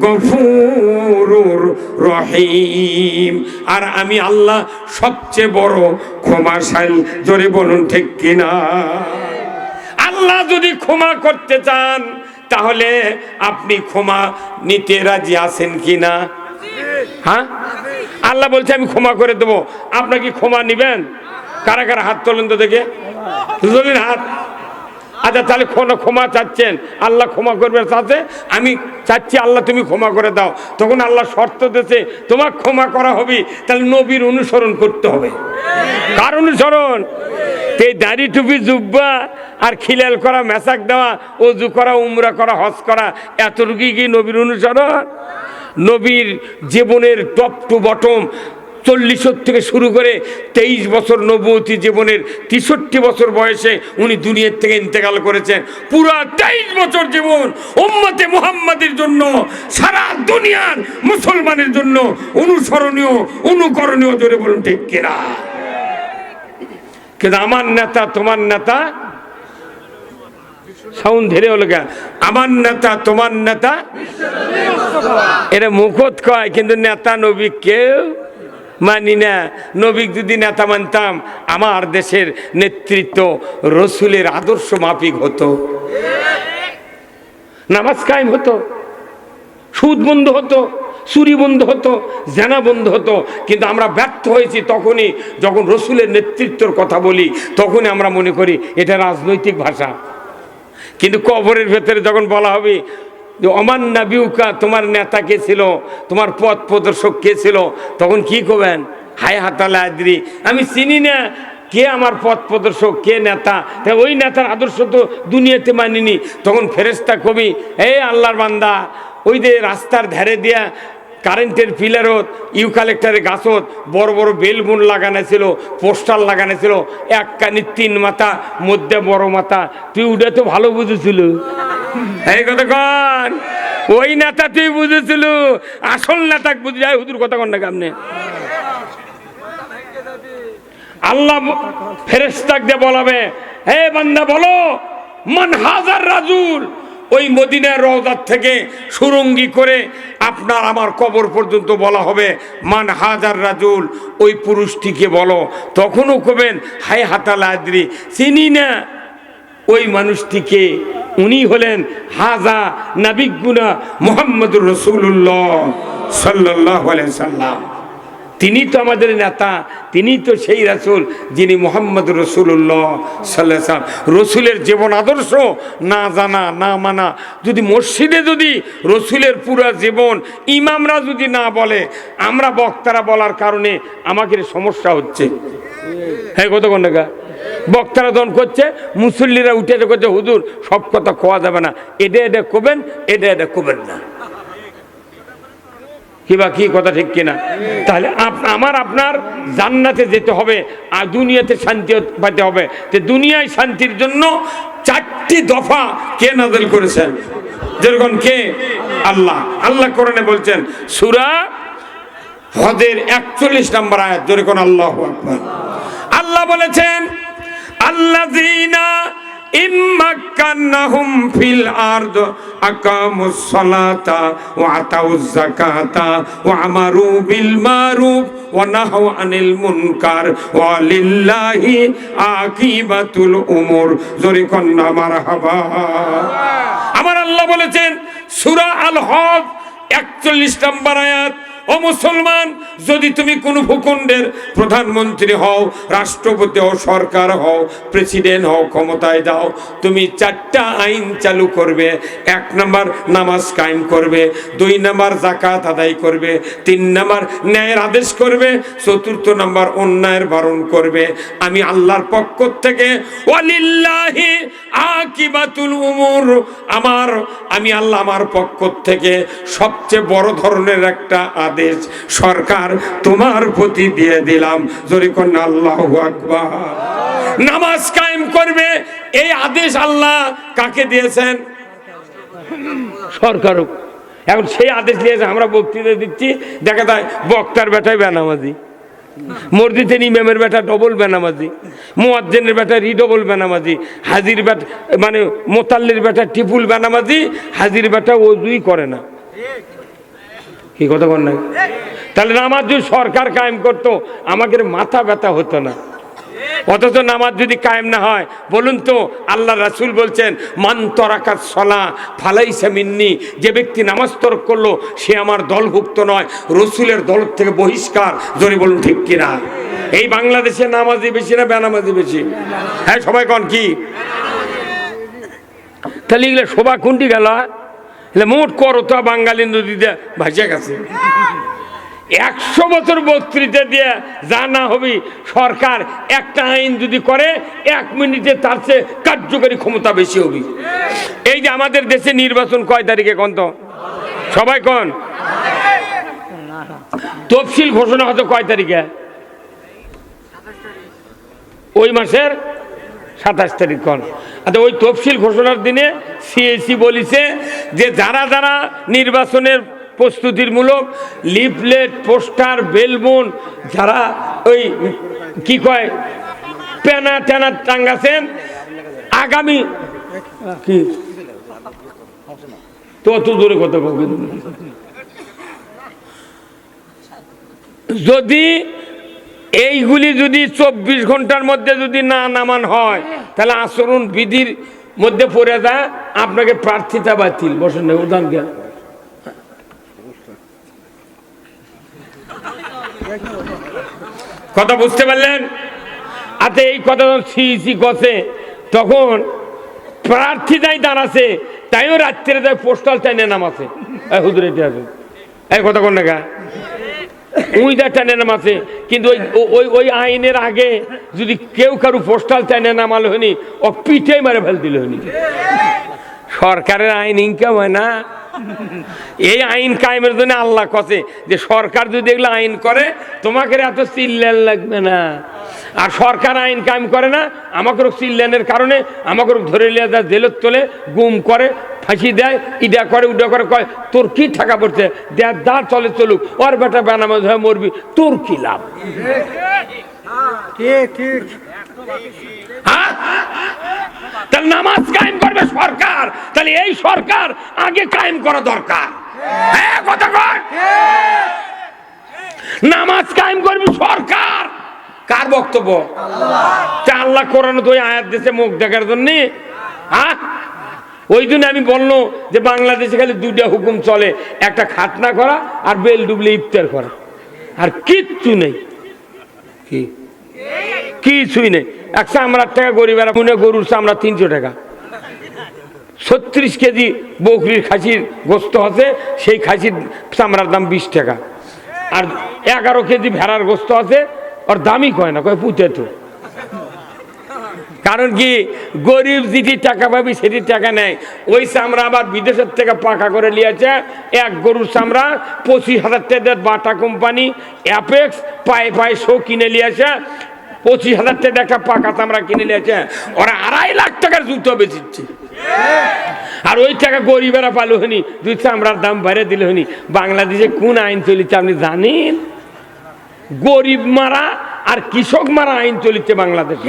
গফুরুর রহিম, আর আমি আল্লাহ সবচেয়ে বড় ক্ষমাশীল। জোরে বলুন ঠিক কিনা? আল্লাহ যদি ক্ষমা করতে চান, তাহলে আপনি ক্ষমা নিতে রাজি আছেন কিনা? হ্যাঁ, আল্লাহ বলছে আমি ক্ষমা করে দেবো, আপনার কি ক্ষমা নিবেন? কারা কারা হাত তোলেন তো দেখে, তুলেন হাত। আচ্ছা, তাহলে ক্ষমা চাচ্ছেন, আল্লাহ ক্ষমা করবে চাচ্ছে, আমি চাচ্ছি আল্লাহ তুমি ক্ষমা করে দাও। তখন আল্লাহ শর্ত দিয়েছে, তোমার ক্ষমা করা হবে, তাহলে নবীর অনুসরণ করতে হবে। কার অনুসরণ? এই দাড়ি টুপি জুব্বা আর খিলাল করা, মেসাক দেওয়া, ওযু করা, উমরা করা, হজ করা, এতটুকুই কি নবীর অনুসরণ? নবীর জীবনের টপ টু বটম 40 থেকে শুরু করে 23 বছর নবুয়তি জীবনের 63 বছর বয়সে উনি দুনিয়ার থেকে ইন্তেকাল করেছেন। পুরো 23 বছর জীবন উম্মতে মুহাম্মাদের জন্য, সারা দুনিয়ার মুসলমানের জন্য অনুসরণীয়, অনুকরণীয়। জোরে বলুন ঠিক কিনা? কিন্তু আমার নেতা, তোমার নেতা, সাউন্ড ধরে হলো গা, আমার নেতা তোমার নেতা, এরা মুখত কয়, কিন্তু নেতা নবী কেউ মানি না। নবী যদি নেতা মানতাম, আমার দেশের নেতৃত্ব রসুলের আদর্শ মাফিক হতো, নামাজ কায়েম হতো, সুদ বন্ধ হতো, চুরি বন্ধ হতো, জেনা বন্ধ হতো। কিন্তু আমরা ব্যর্থ হয়েছি তখনই, যখন রসুলের নেতৃত্বের কথা বলি, তখনই আমরা মনে করি এটা রাজনৈতিক ভাষা। কিন্তু কবরের ভেতরে যখন বলা হবে যে অমান নাবিউকা, তোমার নেতা কে ছিল, তোমার পথ প্রদর্শক কে ছিল, তখন কি করবেন? হায় হাতালা আদ্রি, আমি চিনি না কে আমার পথ প্রদর্শক, কে নেতা, তাই ওই নেতার আদর্শ তো দুনিয়াতে মানিনি। তখন ফেরেশতা কবি, এই আল্লাহর বান্দা, ওই যে রাস্তার ধারে দিয়া কারেন্টের পিলারত, ইউকালেক্টারের গাছত বড় বড় বেলবুন লাগানো ছিল, পোস্টার লাগানো ছিল, এক কানি 3 মাথা, মধ্যে বড় মাথা, তুই উঠে তো ভালো বুঝেছিল। এই কথা কন, ওই নেতা তুই বুঝেছিল, আসল নেতা বুঝে যায়। হুজুর কথা কন না কেমনে? আল্লাহ ফেরেশতাকে দিয়ে বলাবে, হে বান্দা বলো, মান হাজার রাজুল, ওই মদিনার রওজার থেকে সুরঙ্গি করে আপনার আমার কবর পর্যন্ত বলা হবে, মান হাজার রাজুল, ওই পুরুষটিকে বলো। তখনও কবেন, হায় হাতাল আদ্রি, চিনি না ওই মানুষটিকে। উনি হলেন হাজা নাবিগুনা মুহাম্মদুর রাসূলুল্লাহ সাল্লাল্লাহু আলাইহি সাল্লাম। তিনি তো আমাদের নেতা, তিনি তো সেই রাসূল যিনি মুহাম্মদ রাসূলুল্লাহ সাল্লাল্লাহু আলাইহি সাল্লাম। রসুলের জীবন আদর্শ না জানা, না মানা, যদি মসজিদে যদি রসুলের পুরা জীবন ইমামরা যদি না বলে, আমরা বক্তারা বলার কারণে আমাদের সমস্যা হচ্ছে। হ্যাঁ, কতক্ষণ টাকা বক্তারা দন করছে, মুসল্লিরা উঠে করছে, হুজুর সব কথা কোয়া যাবে না, এটা এটা কবেন, এটা এটা কবেন না, কিবা কি কথা ঠিক কিনা? তাহলে আমার আপনার জান্নাতে যেতে হবে, আর দুনিয়াতে শান্তি পেতে হবে। তো দুনিয়ায় শান্তির জন্য 4টি দফা কে নাযিল করেছেন? যেরকম কে? আল্লাহ। আল্লাহ কোরআনে বলছেন, সূরা হজের 41 নম্বর আয়াত, জোরে কোন আল্লাহু আকবার। আল্লাহ বলেছেন আল্লাযীনা ইম্মাক্কান্নাহুম ফিল আরদ আকামুস সালাতা ওয়া আতাউজ যাকাতা ওয়া আমারু বিল মারুফ ওয়া নাহাউ আনিল মুনকার ওয়া লিল্লাহি আকিবাতুল উমুর, জোরে কন্না মারহাবা। আমার আল্লাহ বলেছেন সূরা আল হজ 41 নম্বর আয়াত, ও মুসলমান, যদি তুমি কোন ভূখণ্ডের প্রধানমন্ত্রী হও, রাষ্ট্রপতি হও, সরকার হও, প্রেসিডেন্ট হও, ক্ষমতায় দাও, তুমি 4টা আইন চালু করবে। 1 নম্বর নামাজ কায়েম করবে, 2 নম্বর যাকাত আদায় করবে, 3 নম্বর ন্যায়ের আদেশ করবে, 4র্থ নম্বর অন্যায়ের বারণ করবে। আমি আল্লাহর পক্ষ থেকে ওয়ালিল্লাহি আকিবাতুল উমুর, আমি আল্লাহ আমার পক্ষ থেকে সবচেয়ে বড় ধরনের একটা আদেশ সরকার তোমার প্রতি দিয়ে দিলাম, জোরে কোন আল্লাহু আকবার। নামাজ কায়েম করবে, এই আদেশ আল্লাহ কাকে দিয়েছেন? সরকার। এখন সেই আদেশ দিয়েছে, আমরা বক্তৃতা দিচ্ছি, দেখা যায় বক্তার বেটায় বেনামাজি, মসজিদের ইমামের বেটা ডবল বেনামাজি, মুয়াজ্জিনের বেটা রিডবল বেনামাজি, হাজির বেটা মানে মোতাল্লির বেটা টিপুল বেনামাজি, হাজির বেটা ওযুই করে না। কি কথা বল না? তাহলে নামাজ যদি সরকার কায়েম করতো আমাদের মাথা ব্যথা হতো না। অথচ নামাজ যদি কায়েম না হয়, বলুন তো, আল্লাহ রাসূল বলছেন মান তারাকাস সালাহ ফালাইসা মিন্নি, যে ব্যক্তি নামাজ তরক করলো সে আমার দলভুক্ত নয়, রাসূলের দল থেকে বহিষ্কার। জোরে বলুন ঠিক কিনা? এই বাংলাদেশে নামাজি বেশি না বেনামাজি বেশি? হ্যাঁ সবাই কোন কি? তাহলে এগুলো শোভা কোনটি গেল? মোট করতো বাঙালি নদীতে ভাসে গেছে। 100 বছর বক্তৃতা দিয়ে যা না হবে, সরকার একটা আইন যদি করে 1 মিনিটে তার চেয়ে কার্যকরী ক্ষমতা বেশি হবে। এই যে আমাদের দেশে নির্বাচন কয় তারিখে কোন তো? সবাই কোন? তফসিল ঘোষণা হতো কয় তারিখে? ওই মাসের 27 তারিখ। কোন? আচ্ছা, ওই তফসিল ঘোষণার দিনে সিএসি বলেছে যে যারা যারা নির্বাচনের প্রস্তুতির মূলক লিফলেট, পোস্টার, বেলবন, যারা ওই কি কয় পেনা টেনা টাঙ্গাছেন, আগামী কি তো অত দূরে কথা বলবে, যদি এইগুলি যদি 24 ঘন্টার মধ্যে যদি না নামান হয়, তাহলে আচরণ বিধির মধ্যে পড়ে যায়, আপনাকে প্রার্থিতা বাতিল। বসেন না, উদাহরণ জ্ঞান কথা বুঝতে পারলেন? আচ্ছা, এই কথা যখন সিইসি গছে, তখন প্রার্থিতাই দাঁড়াছে, তাইও রাত্রে তাই পোস্টাল টাইনে নামাছে। হুজুর এটা আছে, এই কথা কোন না উইদার টাইনে নামাছে। কিন্তু ওই আইনের আগে যদি কেউ কারু পোস্টাল টাইনে নামালো হয়নি, ও পিঠে মারে ফেল দিল হয়নি। সরকারের আইন ইনকাম হয় না। এই আইন কায়েমের জন্য আল্লাহ কছে যে সরকার যদি এগুলো আইন করে তোমাকে এত চিল্লান লাগবে না। আর সরকার আইন কায়েম করে না, আমাকে চিল্লানের কারণে আমাকে ধরে নিয়ে যায়, জেলত তোলে, গুম করে, ফাঁসি দেয়, ইডা করে উডা করে, কয় তোর কি টাকা পড়ছে, দেখ দা চলে চলুক, ওর বেটা বেনামাজ হয়ে মরবি, তোর কি লাভ? তাহলে নামাজ কায়েম করবে সরকার, তাহলে এই সরকার আগে কায়েম করা দরকার। হ্যাঁ কথা কয়, নামাজ কায়েম করবে সরকার। কার বক্তব্য? আল্লাহ কোরআনে তো আয়াত দিয়েছে মুখ দেখার জন্য। হ্যাঁ, ওই জন্য আমি বললো যে বাংলাদেশে খালি 2টা হুকুম চলে, একটা খাতনা করা আর বেল ডুবলে ইফতার করা, আর কিচ্ছু নেই। কি কিছুই নেই। 1 চামড়ার টাকা গরিবেরা, মনে গরুর চামড়া 300 টাকা, 36 কেজি বকরির খাসির গোস্ত আছে, সেই খাসির চামড়ার দাম 20 টাকা। আর 11 কেজি ভেড়ার গোস্ত আছে, ওর দামই কয় না, কয় পুঁতে তো। কারণ কি, গরিব যেটি টাকা পাবি সেটি টাকা নেয়। ওই চামড়া আবার বিদেশের থেকে পাকা করে নিয়েছে, এক গরুর চামড়া 25,000 টাকা বাটা কোম্পানি অ্যাপেক্স পায়ে পায়ে শো কিনে নিয়েছে, 25,000 টাকা একটা পাকা চামড়া কিনে নিয়েছে, ওরা 2.5 লাখ টাকার জুতো বেচিচ্ছে। আর ওই টাকা গরিবেরা পালো হয়নি, 2 চামড়ার দাম বাইরে দিলে হয়নি। বাংলাদেশে কোন আইন চলেছে আপনি জানেন? গরিব মারা আর কৃষক মারা আইন চলিচ্ছে বাংলাদেশে।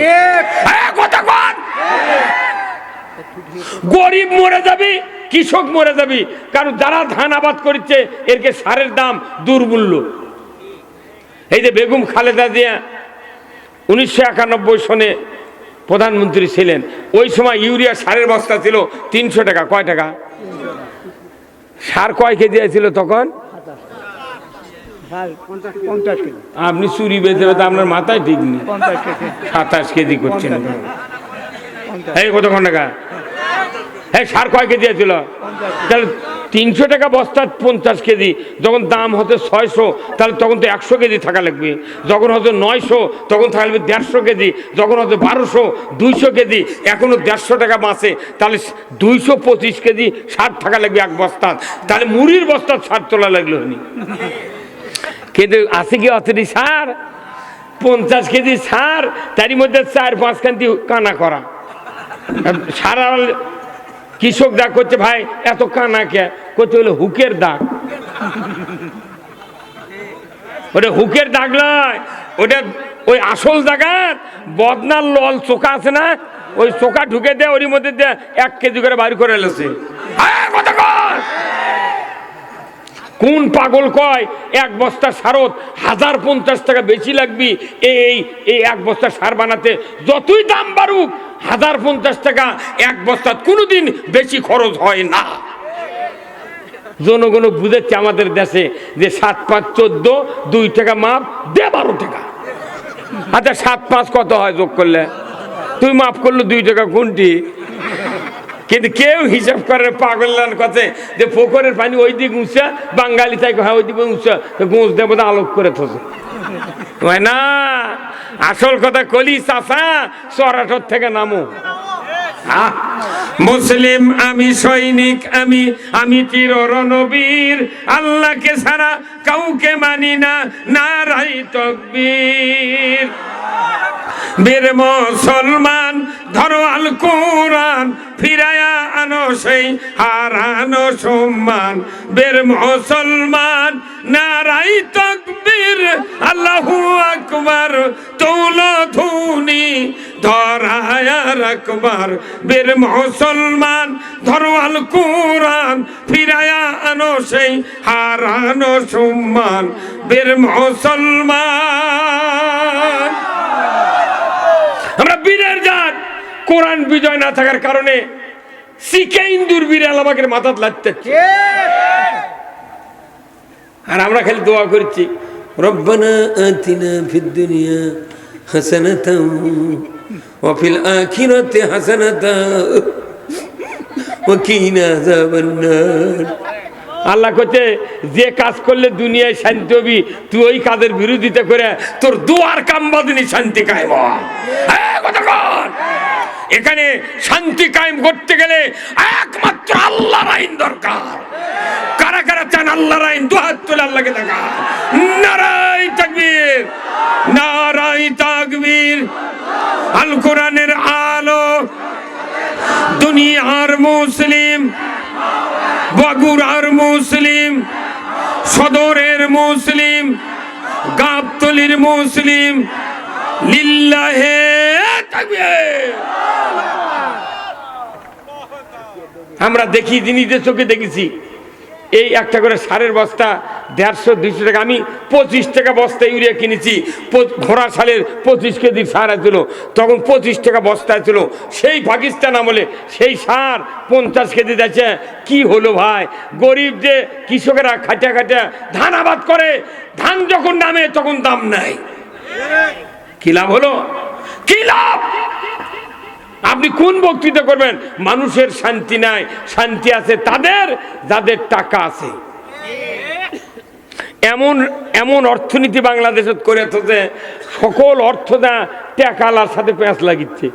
গরিব মরে যাবি, কৃষক মরে যাবি, কারণ যারা ধান আবাদ করছে এরকে সারের দাম দুর্মূল্য। এই যে বেগম খালেদা জিয়া 1991 সনে প্রধানমন্ত্রী ছিলেন, ওই সময় ইউরিয়া সারের বস্তা ছিল 300 টাকা। কয় টাকা? সার কয় কেজি ছিল তখন? আপনি চুরি বেঁচে বেঁচে আপনার মাথায় ঠিক নেই। 27 কেজি করছেন। এই কতক্ষণ টাকা? হ্যাঁ, সার কয় কেজি ছিল? তাহলে 300 টাকা বস্তা 50 কেজি। যখন দাম হতে 600, তাহলে তখন তো 100 কেজি থাকা লাগবে। যখন হতো 900, তখন থাকবে 150 কেজি। যখন হতো 1200, 200 কেজি। এখনো 150 টাকা বাঁচে, তাহলে 225 কেজি সার থাকা লাগবে এক বস্তা। তাহলে মুড়ির বস্তা সার তোলা লাগলো। কিন্তু আছে কি অতটি সার? 50 কেজি সার, তারই মধ্যে 4-5 খান্তি কানা করা। সারা কৃষক দাগ করছে, ভাই এত কানা কে? করছে হলো হুকের দাগ। ওটা হুকের দাগ নয়, ওটা ওই আসল জায়গার বদনার লল চোখা আছে না, ওই চোখা ঢুকে দেয়, ওর মধ্যে দিয়ে 1 কেজি করে বাড়ি করে এলেছে। কোন পাগল কয় 1 বস্তা সারত 1050 টাকা বেশি লাগবে? এই 1 বস্তা সার বানাতে যতই দাম বাড়ুক 1050 টাকা 1 বস্তা কোনোদিন বেশি খরচ হয় না। জনগণ বুঝেছে আমাদের দেশে যে 7-5 14, 2 টাকা মাপ দে 12 টাকা। আচ্ছা 7-5 কত হয় যোগ করলে? তুই মাপ করলো 2 টাকা কোনটি? কিন্তু কেউ হিসাব করে পাগলান কাছে যে পুকুরের পানি ওই দিক উঁচা, বাঙালি তাই হ্যাঁ ওই দিকে উঁচা, গোঁচ দেব আলোক করে থাকে না। আসল কথা কলি চাষা চরাটর থেকে নামো। মুসলিম আমি, সৈনিক আমি, আমি চির রণবীর, আল্লাহকে ছাড়া কাউকে মানি না, নারাই তাকবীর। বীর মুসলমান ধরো আল কোরআন, ফিরায়া আনো সেই হারানো সম্মান। বীর মুসলমান নারাই তাকবীর, আল্লাহু আকবার, তৌলধুনি ধরায়া রাখবার। বীর মুসলমান ধরো আল কোরআন, ফিরায়া আনো সেই হারানো সম্মান। বীর মুসলমান আমরা বীরের জাত। কোরআন বিজয় না থাকার কারণে শিখে ইন্দুর বীর আলাবাগের মাথাত লাগতে, আর আমরা খালি দোয়া করছি রব্বানা আতিনা ফিদ দুনিয়া হাসানাতাও ওয়া ফিল আখিরাতি হাসানাতাও ওয়া কিনা আযাবান নার। আল্লাহ কইতে যে কাজ করলে দুনিয়ায় শান্তি হবি, তুই ওই কাজের বিরোধিতা করে তোর দুয়ার কাম বাদনি শান্তি কায়েম হয়। এখানে শান্তি কায়েম করতে গেলে একমাত্র আল্লাহর আইন দরকার। কারা কারা চান আল্লাহর আইন? দুহাত তুলে আল্লাহকে দেখা। নারাই তাকবীর, নারাই তাকবীর। আল কোরআনের আলো দুনিয়ার মুসলিম, বগুড়ার মুসলিম, সদরের মুসলিম, গাবতলীর মুসলিম, লিল্লাহে তাকবীর। আমরা দেখি, নিজের চোখে দেখেছি, এই একটা করে সারের বস্তা 150-200 টাকা। আমি 25 টাকা বস্তা ইউরিয়া কিনেছি। ঘোড়া সালের 25 কেজি সার ছিল, তখন 25 টাকা বস্তা ছিল। সেই পাকিস্তান আমলে সেই সার 50 কেজি দিচ্ছে। কি হলো ভাই? গরিব যে কৃষকেরা খাটা খাটা ধান আবাদ করে, ধান যখন নামে তখন দাম নাই। কি লাভ হলো? কি লাভ? আপনি কোন বক্তৃতা করবেন? মানুষের শান্তি নাই, শান্তি আছে তাদের যাদের টাকা আছে। এমন এমন অর্থনীতি বাংলাদেশে করে যে সকল অর্থটা টাকালার সাথে পেঁচ লাগিচ্ছে,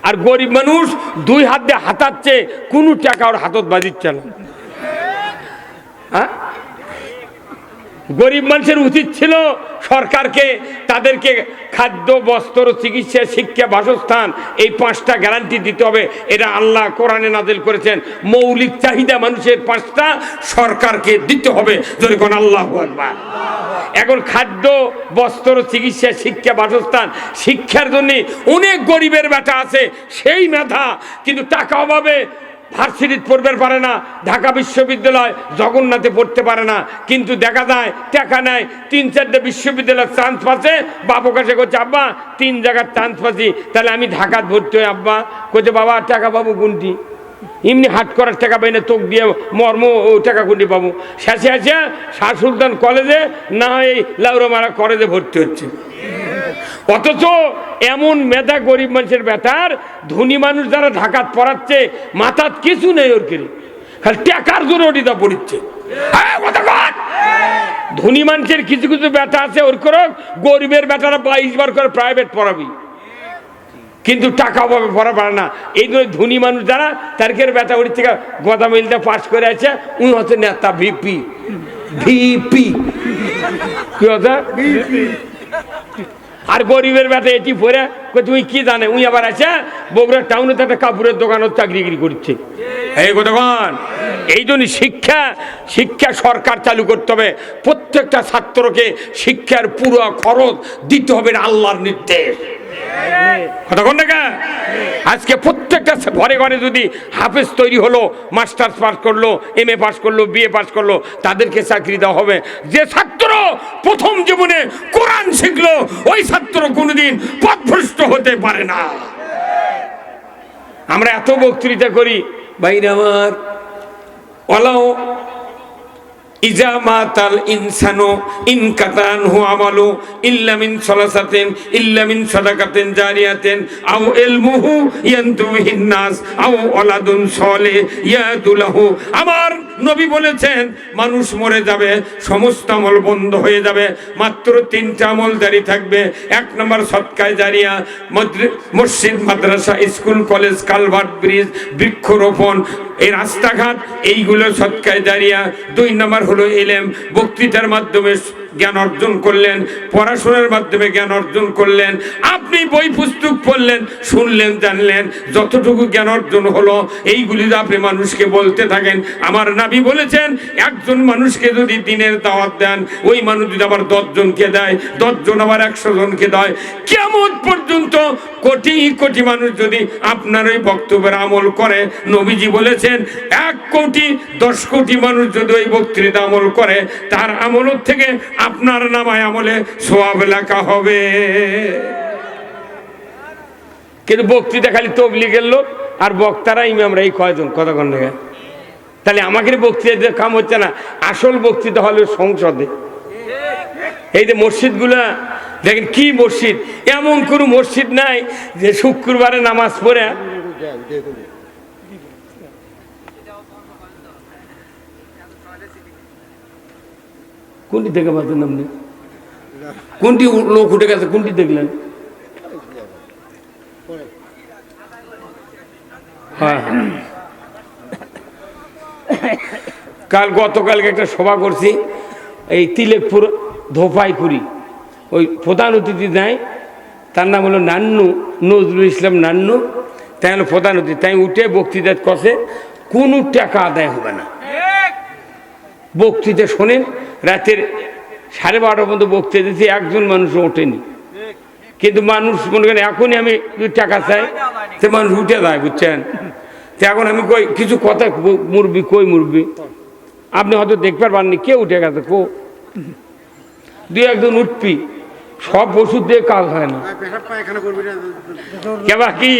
আর গরিব মানুষ 2 হাত দিয়ে হাতাচ্ছে, কোনো টাকা ওর হাতত বাজিচ্ছে না। গরিব মানুষের উচিত ছিল সরকারকে তাদেরকে খাদ্য, বস্ত্র, চিকিৎসা, শিক্ষা, বাসস্থান এই 5টা গ্যারান্টি দিতে হবে। এটা আল্লাহ কোরআনে নাজিল করেছেন। মৌলিক চাহিদা মানুষের 5টা সরকারকে দিতে হবে। যখন আল্লাহু আকবার। এখন খাদ্য, বস্ত্র, চিকিৎসা, শিক্ষা, বাসস্থান, শিক্ষার জন্য অনেক গরিবের বেটা আছে, সেই মেধা কিন্তু টাকা অভাবে ভার্সিটিতে পড়তে পারে না, ঢাকা বিশ্ববিদ্যালয় জগন্নাথে পড়তে পারে না, কিন্তু দেখা যায় টাকা নেয় 3-4টে বিশ্ববিদ্যালয়ের চান্স পাচ্ছে। বাবু কাছে করছে, আব্বা 3 জায়গার চান্স পাচ্ছি, তাহলে আমি ঢাকাত ভর্তি হই। আব্বা করছে, বাবা টাকা পাবো কোনটি? এমনি হাট করার টাকা পাই না, তোক দিয়ে মর্ম ও টাকা কোনটি পাবো? শেষে আছে শাহ সুলতান কলেজে, না এই লাউরামারা কলেজে ভর্তি হচ্ছে। অথচ এমন মেধা গরিব মানুষের বেটার, ধনী মানুষ যারা ঢাকাত পড়াচ্ছে মাথাত কিছু নেই, ওর করে খালি টাকার জোরে ওটিটা পড়িচ্ছে। ধনী মানুষের কিছু কিছু বেটা আছে, ওর করে গরিবের বেটারা 22 বার করে প্রাইভেট পড়াবি, কিন্তু টাকা অভাবে পড়া পারে না। এই জন্য ধনী মানুষ যারা তারকের বেটা ওর থেকে গদামিলটা পাস করে আছে, উনি হচ্ছে নেতা, ভিপি। ভিপি কি কথা? আর গরিবের বেটা এটি পড়ে তুমি কি জানে, উনি আবার আছে বগুড়া টাউনে একটা কাপড়ের দোকানত চাকরিগিরি করছে। এই কতক্ষণ এই জন্য শিক্ষা সরকার চালু করতে হবে। প্রত্যেকটা ছাত্রকে শিক্ষার পুরো খরচ দিতে হবে, আল্লাহর নির্দেশ। কতক্ষণ দেখা আজকে প্রত্যেকটা ঘরে ঘরে যদি হাফেজ তৈরি হলো, মাস্টার্স পাস করলো, MA পাস করলো, BA পাস করলো, তাদেরকে চাকরি দেওয়া হবে। যে ছাত্র প্রথম জীবনে কোরআন শিখলো, ওই ছাত্র কোনোদিন পথভ্রষ্ট হতে পারে না। আমরা এত বক্তৃতা করি, ভাইরা আমার, ওলাও ইজা মাতাল ইনসানু ইনকাতানহু আমালু ইল্লা মিন সালাসাতিন ইল্লা মিন সাদাকাতিন জারিয়াতিন আও ইলমুহু ইয়ানতুবিহিন নাস আও ওয়ালাদুন সালিহ ইয়াদুলাহু। আমার নবী বলেছেন, মানুষ মরে যাবে, সমস্ত আমল বন্ধ হয়ে যাবে, মাত্র 3টা আমল জারি থাকবে। 1 নম্বর সদকায়ে জারিয়া, মসজিদ, মাদ্রাসা, স্কুল, কলেজ, কালভার্ট, ব্রিজ, বৃক্ষরোপণ, এই রাস্তাঘাট, এইগুলো সদকায়ে জারিয়া। 2 নম্বর হলো ইলম, বক্তৃতার মাধ্যমে জ্ঞান অর্জন করলেন, পড়াশোনার মাধ্যমে জ্ঞান অর্জন করলেন, আপনি বই পুস্তক পড়লেন, শুনলেন, জানলেন, যতটুকু জ্ঞান অর্জন হলো এইগুলি আপনি মানুষকে বলতে থাকেন। আমার নবী বলেছেন, একজন মানুষকে যদি দিনের দাওয়াত দেন, ওই মানুষ যদি আবার 10 জনকে দেয়, 10 জন আবার 100 জনকে দেয়, কিয়ামত পর্যন্ত কোটি কোটি মানুষ যদি আপনার ওই বক্তব্যের আমল করে, নবীজি বলেছেন 1 কোটি 10 কোটি মানুষ যদি ওই বক্তৃতা আমল করে, তার আমলের থেকে আপনার নামায় আমলে সওয়াব লেখা হবে। কিন্তু বক্তৃতা খালি তবলিগের লোক আর বক্তারা ইমামরা, এই কয়জন কতক্ষণ থেকে, তাহলে আমাকে বক্তৃতা কাম হচ্ছে না। আসল বক্তৃতা হলো সংসদে। এই যে মসজিদগুলা দেখেন, কি মসজিদ, এমন কোনো মসজিদ নাই যে শুক্রবারে নামাজ পড়ে কোনটি থেকে পাচ্ছেন আপনি? কোনটি লোক উঠে গেছে, কোনটি দেখলেন? হ্যাঁ, গতকালকে একটা সভা করছি এই তিলেকপুর ধোপাইকুড়ি, ওই প্রধান অতিথি দেয়, তার নাম হলো নান্নু, নজরুল ইসলাম নান্নু। তাই হলো প্রধান অতিথি, তাই উঠে বক্তৃতা করছে, কোনো টাকা আদায় হবে না। বক্তৃতা শোনেন, রাতের 12:30 পর্যন্ত বক্তৃতা দিচ্ছি, একজন মানুষ ওঠেনি। কিন্তু মানুষ মনে করেন এখনই আমি টাকা চাই, সে মানুষ উঠে যায়, বুঝছেন? তো এখন আমি কই কিছু কথা, মুরবি কই মুরবি, আপনি হয়তো দেখতে পারবেননি, কে উঠে গেছে, 2-1 জন উঠবি, সব ওষুধ দিয়ে কাজ হয় না। কেবা কি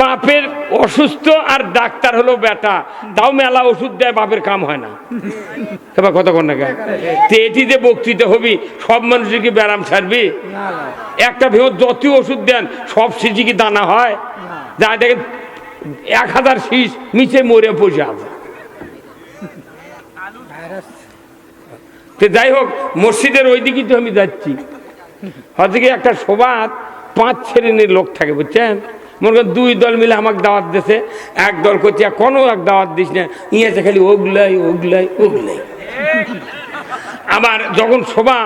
বাপের অসুস্থ আর ডাক্তার হলো বেটা, তাও মেলা ওষুধ দেয়, বাপের কাম হয় না। কতক্ষণ না তো এটি যে বক্তৃতা হবি, সব মানুষের কি ব্যারাম ছাড়বি? একটা ভেবে যত ওষুধ দেন, সব শিশি কি দানা হয়? যা দেখেন 1000 শীষ নিচে মরে বসে আছে। যাই হোক, মসজিদের ওই দিকে তো আমি যাচ্ছি, হয়তো কি একটা সভাত 5 শ্রেণীর লোক থাকে, বুঝছেন? মনে করেন 2 দল মিলে আমাকে দাওয়াত দিয়েছে, এক দল করছে কোনো এক দাওয়াত দিস না, ইয়েছে খালি ওগলাই ওগলাই ওগলাই। আবার যখন সভা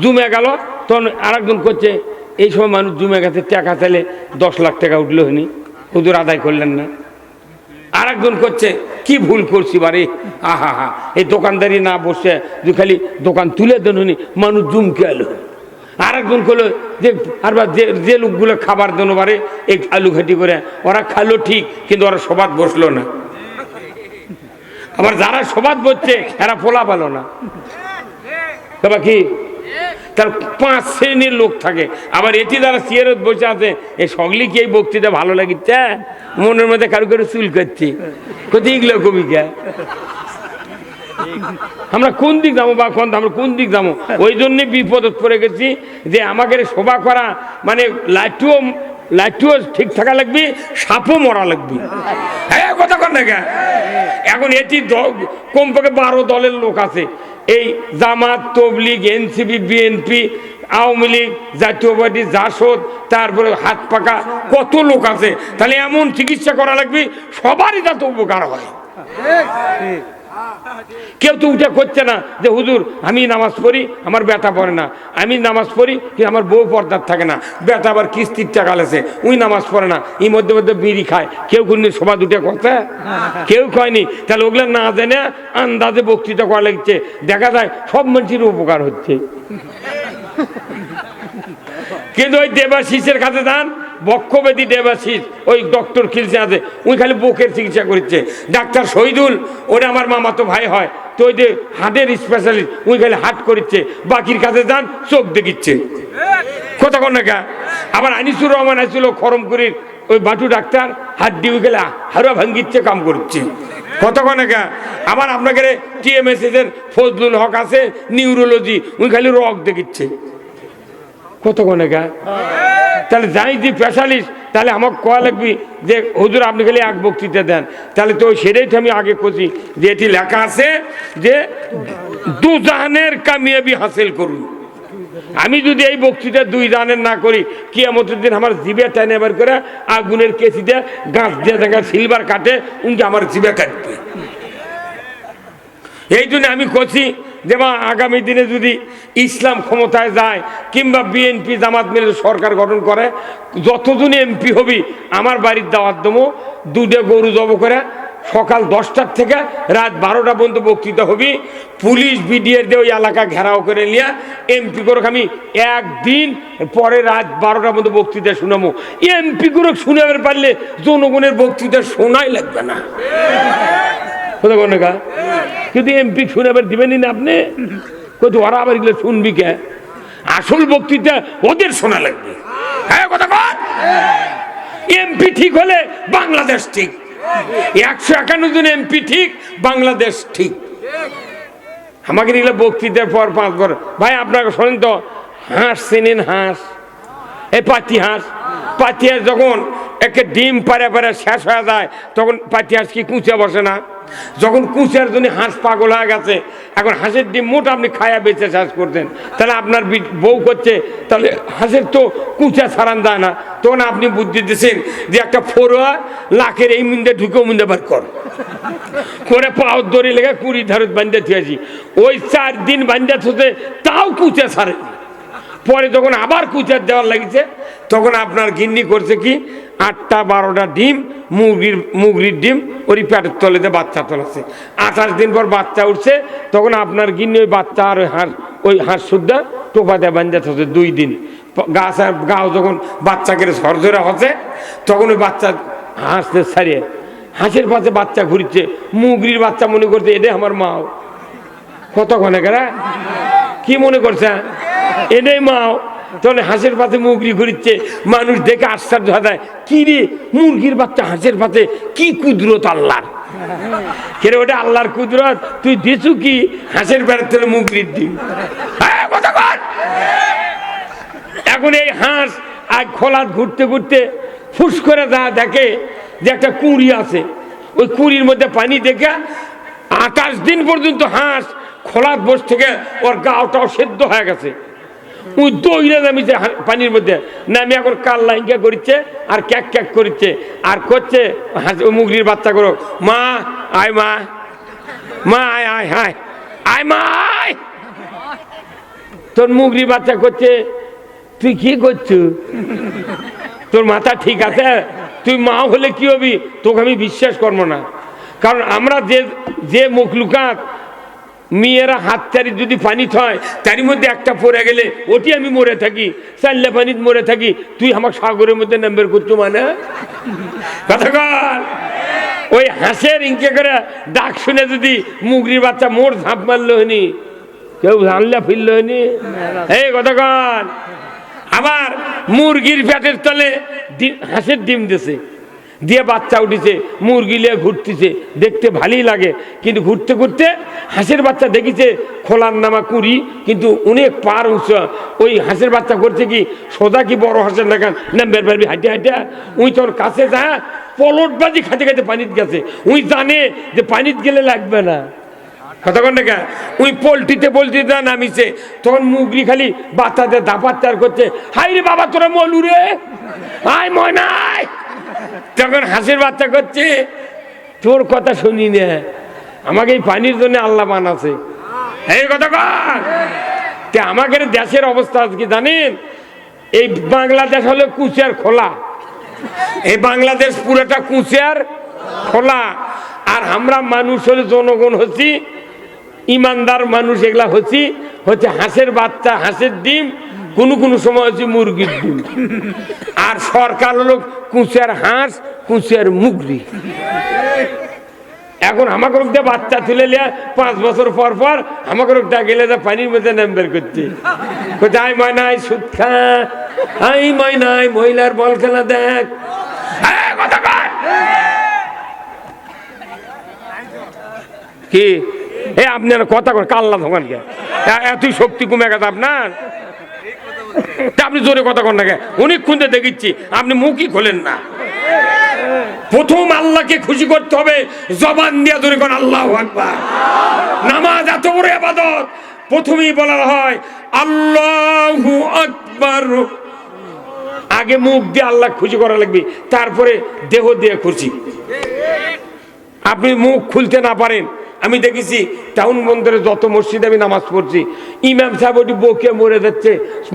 জমে গেল তখন আরেকজন করছে এই সময় মানুষ জমে গেছে টাকা চাইলে 10 লাখ টাকা উঠলো হয়নি, হুজুর আদায় করলেন না। আরেকজন করছে কি ভুল করছি বারে, আহা হা এই দোকানদারি না বসে যে খালি দোকান তুলে দেন হয়নি, মানুষ জুমকে এলো। আরেকজন করলো যে আর যে লোকগুলো খাবার দেন বারে এই আলু ঘাটি করে ওরা খালো ঠিক, কিন্তু ওরা সবাদ বসলো না। আবার যারা সবাদ বসছে এরা পোলা পালো না, তবে কি তার 5 শ্রেণীর লোক থাকে। আবার এটি যারা চেয়ারত বসে আছে এই সকলি কি এই বক্তৃতা ভালো লাগিচ্ছে, মনের মধ্যে কারো কারো চুল করছে, কোথায় এগুলো কবিকা আমরা কোন দিক যাবো বা আমরা কোন দিক যাবো। ওই জন্য বিপদত পড়ে গেছি যে আমাকে শোভা করা মানে লাইটুও ঠিক থাকা লাগবে, সাপও মরা লাগবে। হ্যাঁ কথা কর না। এখন এটি কমপক্ষে 12 দলের লোক আছে, এই জামাত, তবলিগ, এনসিপি, বিএনপি, আওয়ামী লীগ, জাতীয় পার্টি, জাসদ, তারপরে হাত পাকা কত লোক আছে। তাহলে এমন চিকিৎসা করা লাগবে সবারই যাতে উপকার হয়। কেউ তো উঠে করছে না যে হুজুর আমি নামাজ পড়ি আমার বেটা পড়ে না, আমি নামাজ পড়ি কিন্তু আমার বউ পর্দার থাকে না, বেটা আবার কিস্তির টাকা লেছে উই নামাজ পড়ে না, এই মধ্যে মধ্যে বিড়ি খায়। কেউ কোনদিন সভা দুটে কথা কেউ কয়নি। তাহলে ওগুলো না জেনে আন্দাজে বক্তৃতা করা লাগছে, দেখা যায় সব মানুষের উপকার হচ্ছে। কিন্তু ওই দেবাশিসের কাছে যান, বক্ষব্যাধি দেবাশিস, ওই ডক্টর খিলসে আছে, উনি খালি বুকের চিকিৎসা করছে। ডাক্তার শহীদুল ওরা আমার মামাতো ভাই হয়, তো ওই যে হার্টের স্পেশালিস্ট উনি খালি হার্ট করছে, বাকির কাছে যান চোখ দেখিচ্ছে। কথা কন না। আবার আনিসুর রহমান আসছিল খরমপুরির ওই বাটু ডাক্তার, হাড্ডি ওই গেলে হাড়ুয়া ভাঙ্গিচ্ছে, কাম করছে। কত কনেকা। আবার আপনাকে টিএমএসএস এর ফজলুল হক আছে নিউরোলজি, উনি খালি রক দেখিচ্ছে। কত কনেকা। তাহলে যাই যে স্পেশালিস্ট, তাহলে আমাকে কোয়া লাগবি যে হুজুর আপনি খালি এক বক্তৃতা দেন। তাহলে তো সেটাই তো আমি আগে করছি যে এটি লেখা আছে যে দুজাহানের কামিয়াবি হাসিল করুন। আমি যদি এই বক্তৃতা 2 জাহানের না করি, কিয়ামতের দিন আমার জিভে টেনে বের করে আগুনের কেসি দিয়ে গাছ দিয়ে দেখা সিলভার কাটে, উনকে আমার জিভে কাটবে। এই জন্য আমি করছি যে মা আগামী দিনে যদি ইসলাম ক্ষমতায় যায় কিংবা বিএনপি জামাত মিলে সরকার গঠন করে, যতজন এমপি হবি আমার বাড়ির দাওয়াত দেবো, 2টা গরু জব করে সকাল 10টার থেকে রাত 12টা পর্যন্ত বক্তৃতা হবি। পুলিশ বিডিআর দিয়ে ওই এলাকা ঘেরাও করে নিয়ে এমপি করে আমি একদিন পরে রাত 12টা পর্যন্ত বক্তৃতা শুনাবো। এমপি করে শুনাবার পারলে জনগণের বক্তৃতা শোনাই লাগবে না। কিন্তু এমপি শুনাবার দিবেনই না আপনি, কোথাও ওরা আবার এগুলো শুনবি কে? আসল বক্তৃতা ওদের শোনা লাগবে। হ্যাঁ কথা বল। এমপি ঠিক হলে বাংলাদেশ ঠিক, 151 জন এমপি ঠিক, বাংলাদেশ ঠিক। আমাকে এগুলো বক্তৃতার পর 5 বার ভাই আপনাকে শোনেন তো, হাঁস চেনেন? হাঁস, এই পাতি হাঁস, পাতি হাঁস যখন একে ডিম পারে পারে শেষ হয়ে যায় তখন পাতি হাঁস কি কুঁচে বসে না? যখন কুঁচার জন্য হাঁস পাগল হয়ে গেছে, এখন হাঁসের ডিম মোট আপনি খায়া বেঁচে শেষ করতেন, তাহলে আপনার বউ করছে, তাহলে হাঁসের তো কুঁচা ছাড়ান যায় না। তখন আপনি বুদ্ধি দিচ্ছেন যে একটা ফোরোয়া লাখের এই মুন্দে ঢুকে মুন্দে বার কর করে পাও দড়ি লেগে 20 ধারত বান্ধে থুয়েছি। ওই 4 দিন বান্ধে থুতে তাও কুঁচা ছাড়ে। পরে যখন আবার কুচার দেওয়ার লাগিছে তখন আপনার গিন্নি করছে কি 8টা 12টা ডিম, মুগরির ডিম ওই পেটের তলেতে বাচ্চা তোলাছে। 28 দিন পর বাচ্চা উঠছে, তখন আপনার গিন্নি ওই বাচ্চা আর ওই হাঁস সুদ্ধা টোপাতে বান্ধে থাকে 2 দিন। গাও যখন বাচ্চাকে সরজরা হচ্ছে তখন ওই বাচ্চা হাঁসদের ছাড়িয়ে হাঁসের পাশে বাচ্চা ঘুরছে, মুগরির বাচ্চা মনে করছে এটা আমার মাও। কতক্ষণে কেরা কি মনে করছে এটাই মাও, তাহলে হাঁসের পাতে মুগরি ঘুরিচ্ছে। মানুষ দেখে আশ্চর্য হয়, কি রে মুরগির বাচ্চা হাঁসের পাতে, কি কুদরত আল্লাহর। কেরে ওটা আল্লাহর কুদরত, তুই দিছু কি হাঁসের পেটের থেকে মুগরির ডিম। এখন এই হাঁস আর খোলাত ঘুরতে ঘুরতে ফুস করে যা দেখে যে একটা কুঁড়ি আছে, ওই কুঁড়ির মধ্যে পানি দেখে 28 দিন পর্যন্ত হাঁস খোলাত বস থেকে ওর গাওটাও সেদ্ধ হয়ে গেছে। ওই দইরা নামিছে পানির মধ্যে, নামি এখন কাল্লা ইঙ্কা করিচ্ছে আর ক্যাক ক্যাক করিচ্ছে আর করছে মুগরির বাচ্চা করো, মা আয়, মা মা আয় আয় হায় আয় আয় মাই, তোর মুগরি বাচ্চা করছে, তুই কি করছু? তোর মাথা ঠিক আছে? তুই মা হলে কি হবি? তোকে আমি বিশ্বাস করবো না। কারণ আমরা যে মুখলুকাত মেয়েরা হাত চারি যদি পানি থয় তার মধ্যে একটা পড়ে গেলে ওটি আমি মরে থাকি, চাল্লা পানিত মরে থাকি, তুই আমার সাগরের মধ্যে নাম্বার করছো মানে কথা কর। ওই হাঁসের ইনকে করে ডাক শুনে যদি মুগরির বাচ্চা মোর ঝাঁপ মারলো হয়নি, কেউ জানলে ফিরল হয়নি, এই কথা কর। আবার মুরগির পেটের তলে হাঁসের ডিম দিছে, দিয়ে বাচ্চা উঠেছে, মুরগি নিয়ে ঘুরতেছে, দেখতে ভালোই লাগে। কিন্তু ঘুরতে ঘুরতে হাঁসের বাচ্চা দেখিছে খোলার নামা কুড়ি, কিন্তু অনেক পার উঁচু। ওই হাঁসের বাচ্চা করছে কি সোজা কি বড় হাঁসের দেখান নাম্বার পারবি হাঁটে হাঁটে, উই তোর কাছে যা পলটবাজি খাতে খাতে পানিত গেছে। উই জানে যে পানিত গেলে লাগবে না, কতক্ষণ দেখা উই পোল্ট্রিতে নামিছে। তখন মুগরি খালি বাচ্চাদের দাপাত্তার করছে, হাই রে বাবা তোরা মলু রে, আয় ময়নাই। তখন হাঁসের বাচ্চা করছে, তোর কথা শুনি না, আমাকে এই পানির জন্য আল্লাহ বানাছে, এই কথা কর। আমাদের দেশের অবস্থা কি জানেন? এই বাংলাদেশ হলো কুচিয়ার খোলা, এই বাংলাদেশ পুরোটা কুচিয়ার খোলা। আর আমরা মানুষ হলে জনগণ হচ্ছি ইমানদার মানুষ, এগুলা হচ্ছে হাঁসের বাচ্চা, হাঁসের ডিম, কোনো সময় হচ্ছে মুরগির ডিম। আর সরকার হলো কুচিয়ার হাঁস, কুচিয়ার মুগরি। এখন আমাকে দিয়ে বাচ্চা তুলে লিয়া 5 বছর পর পর আমাকে গেলে যা পানির মধ্যে নাম্বার করতে, আই ময়নাই সুদ খা, আই ময়নাই মহিলার বল খেলা দেখ, কি এ আপনার কথা কর কাল্লা ধোকান কে এতই শক্তি কমে গেছে আপনার? আপনি জোরে কথা কর না কে? অনেকক্ষণ দেখিচ্ছি আপনি মুখই খোলেন না। প্রথম আল্লাহকে খুশি করতে হবে, জবান দিয়া জোরে কোন আল্লাহু আকবার। নামাজ এত বড় ইবাদত, প্রথমেই বলা হয় আল্লাহু আকবার। আগে মুখ দিয়ে আল্লাহ খুশি করা লাগবে, তারপরে দেহ দিয়ে খুশি। আপনি মুখ খুলতে না পারেন, আমি দেখেছি টাউন বন্দরে যত মসজিদে আমি নামাজ পড়ছি, ইমাম সাহেব ওটি বকে মরে যাচ্ছে,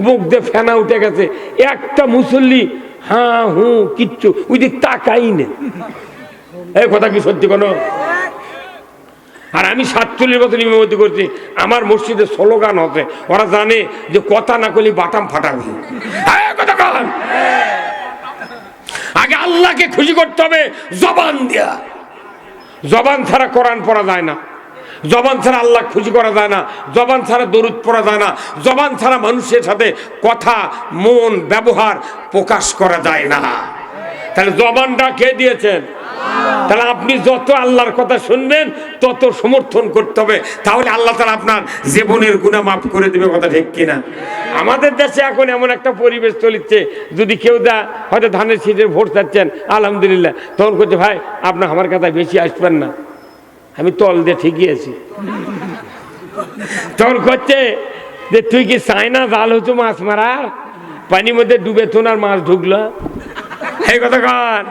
মুখ দিয়ে ফেনা উঠে গেছে, একটা মুসল্লি হ্যাঁ হু কিচ্ছু ওই দিক তাকাই না। এই কথা কি সত্যি কোনো? আর আমি 47 বছর ইমামতি করছি, আমার মসজিদে স্লোগান হচ্ছে, ওরা জানে যে কথা না করলে বাটাম ফাটাবে। আগে আল্লাহকে খুশি করতে হবে জবান দিয়া, জবান ছাড়া কোরআন পড়া যায় না, জবান ছাড়া আল্লাহ খুশি করা যায় না, জবান ছাড়া দরুদ পড়া যায় না, জবান ছাড়া মানুষের সাথে কথা মন ব্যবহার প্রকাশ করা যায় না। তাহলে জবানটা কে দিয়েছেন? তাহলে আপনি যত আল্লাহর কথা শুনবেন তত সমর্থন করতে হবে, তাহলে আল্লাহ তাআলা আপনার জীবনের গুনাহ মাফ করে দেবে। কথা ঠিক কিনা? আমাদের দেশে এখন এমন একটা পরিবেশ চলছে, যদি কেউ হয়তো ধানের শীষের ভোট চাচ্ছেন আলহামদুলিল্লাহ, তখন করছে ভাই আপনার আমার কথা বেশি আসবেন না, আমি তল দিয়ে ঠিকই আছি। তখন করছে যে তুই কি চায়না জাল হতো মাছ মারার, পানির মধ্যে ডুবে তোনার মাছ ঢুকলো। এই কথা কর,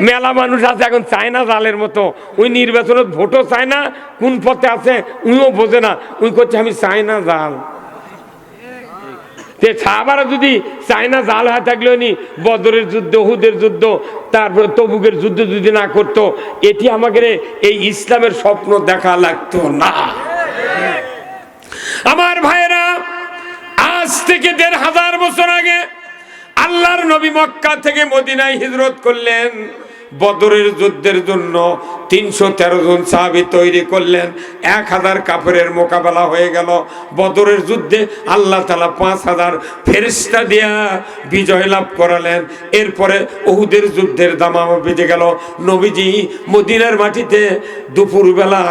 মেলা মানুষ আছে এখন চায়না জালের মতো, ওই নির্বাচনত ভোটও চায় না, কোন পথে আছে উইও বোঝে না, উই করছে আমি চায়না জাল। সাহাবারা যদি চায়না জাল হয়ে থাকলো নি বদরের যুদ্ধ, উহুদের যুদ্ধ, তারপরে তবুকের যুদ্ধ যদি না করতো, এটি আমাদের এই ইসলামের স্বপ্ন দেখা লাগতো না। আমার ভাইরা, আজ থেকে 1500 বছর আগে আল্লাহর নবী মক্কা থেকে মদিনায় হিজরত করলেন। বদরের যুদ্ধের জন্য 313 জন সাহাবী তৈরি করলেন, 1000 কাফেরের মোকাবেলা হয়ে গেল। বদরের যুদ্ধে আল্লাহ তাআলা 5000 ফেরেশতা দিয়া বিজয় লাভ করালেন। এরপরে উহুদের যুদ্ধের দামামা বেজে গেল। নবীজি মদিনার মাটিতে দুপুরবেলা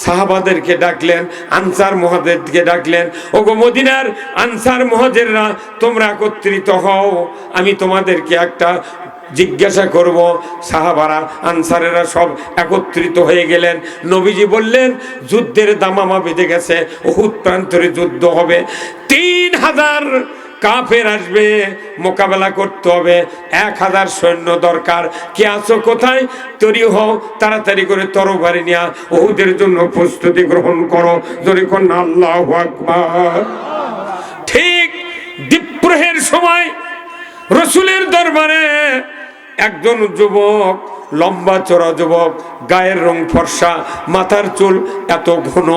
সাহাবাদেরকে ডাকলেন, আনসার মুহাজিরদেরকে ডাকলেন, ওগো মদিনার আনসার মুহাজিররা তোমরা একত্রিত হও, আমি তোমাদেরকে একটা জিজ্ঞাসা করব। সাহাবারা আনসারেরা সব একত্রিত হয়ে গেলেন। নবীজি বললেন যুদ্ধের দামামা বেজে গেছে, উহুদ প্রান্তরে যুদ্ধ হবে। 3000 কাফের আসবে, মোকাবেলা করতে হবে, 1000 সৈন্য দরকার। কে আছো, কোথায়? তৈরি হও, তাড়াতাড়ি করে তরবারি নিয়ে উহুদের জন্য প্রস্তুতি গ্রহণ করো। জোরে কোন আল্লাহু আকবার। ঠিক দ্বীপ্রহের সময় রসুলের দরবারে একজন যুবক, লম্বা চড়া যুবক, গায়ের রং ফর্সা, মাথার চুল এত ঘন,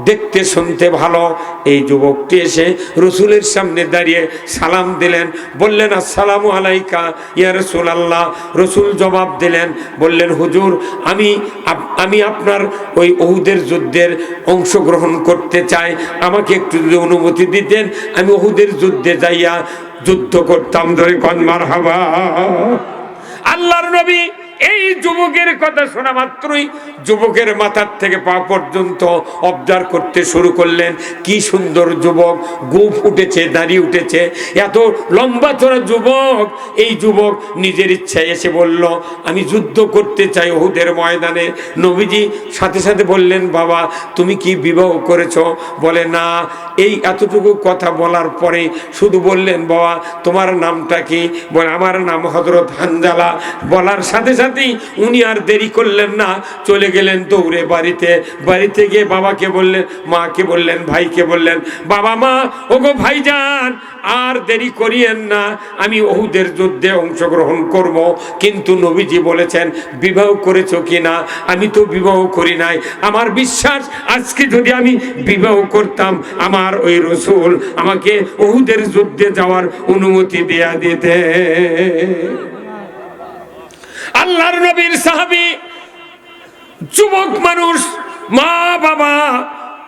দেখতে শুনতে ভালো। এই যুবকটি এসে রসুলের সামনে দাঁড়িয়ে সালাম দিলেন, বললেন আসসালামু আলাইকা ইয়া রাসূলুল্লাহ। রসুল জবাব দিলেন, বললেন হুজুর, আমি আপনার ওই উহুদের যুদ্ধের অংশগ্রহণ করতে চাই, আমাকে একটু যদি অনুমতি দিতেন আমি উহুদের যুদ্ধে যাইয়া যুদ্ধ করতাম। ধরে কোন মারহাবা। আল্লাহর নবী এই যুবকের কথা শোনা মাত্রই যুবকের মাথার থেকে পা পর্যন্ত অবজার্ভ করতে শুরু করলেন। কি সুন্দর যুবক, গোঁফ উঠেছে, দাড়ি উঠেছে, এত লম্বা চড়া যুবক। এই যুবক নিজের ইচ্ছায় এসে বলল, আমি যুদ্ধ করতে চাই উহুদের ময়দানে। নবীজি সাথে সাথে বললেন, বাবা তুমি কি বিবাহ করেছো? বলে না। এই এতটুকু কথা বলার পরে শুধু বললেন, বাবা তোমার নামটা কি? বলে আমার নাম হযরত হানজালা। বলার সাথে সাথে উনি আর দেরি করলেন না, চলে গেলেন দৌড়ে বাড়িতে। বাড়িতে গিয়ে বাবাকে বললেন, মাকে বললেন, ভাইকে বললেন, বাবা মা ওগো ভাইজান আর দেরি করিয়েন না, আমি উহুদের যুদ্ধে অংশগ্রহণ করব। কিন্তু নবীজি বলেছেন বিবাহ করেছো কিনা? আমি তো বিবাহ করি নাই। আমার বিশ্বাস আজকে যদি আমি বিবাহ করতাম আমার ওই রসুল আমাকে উহুদের যুদ্ধে যাওয়ার অনুমতি দেয়া দিতে। আল্লাহর নবীর সাহাবী যুবক মানুষ, মা বাবা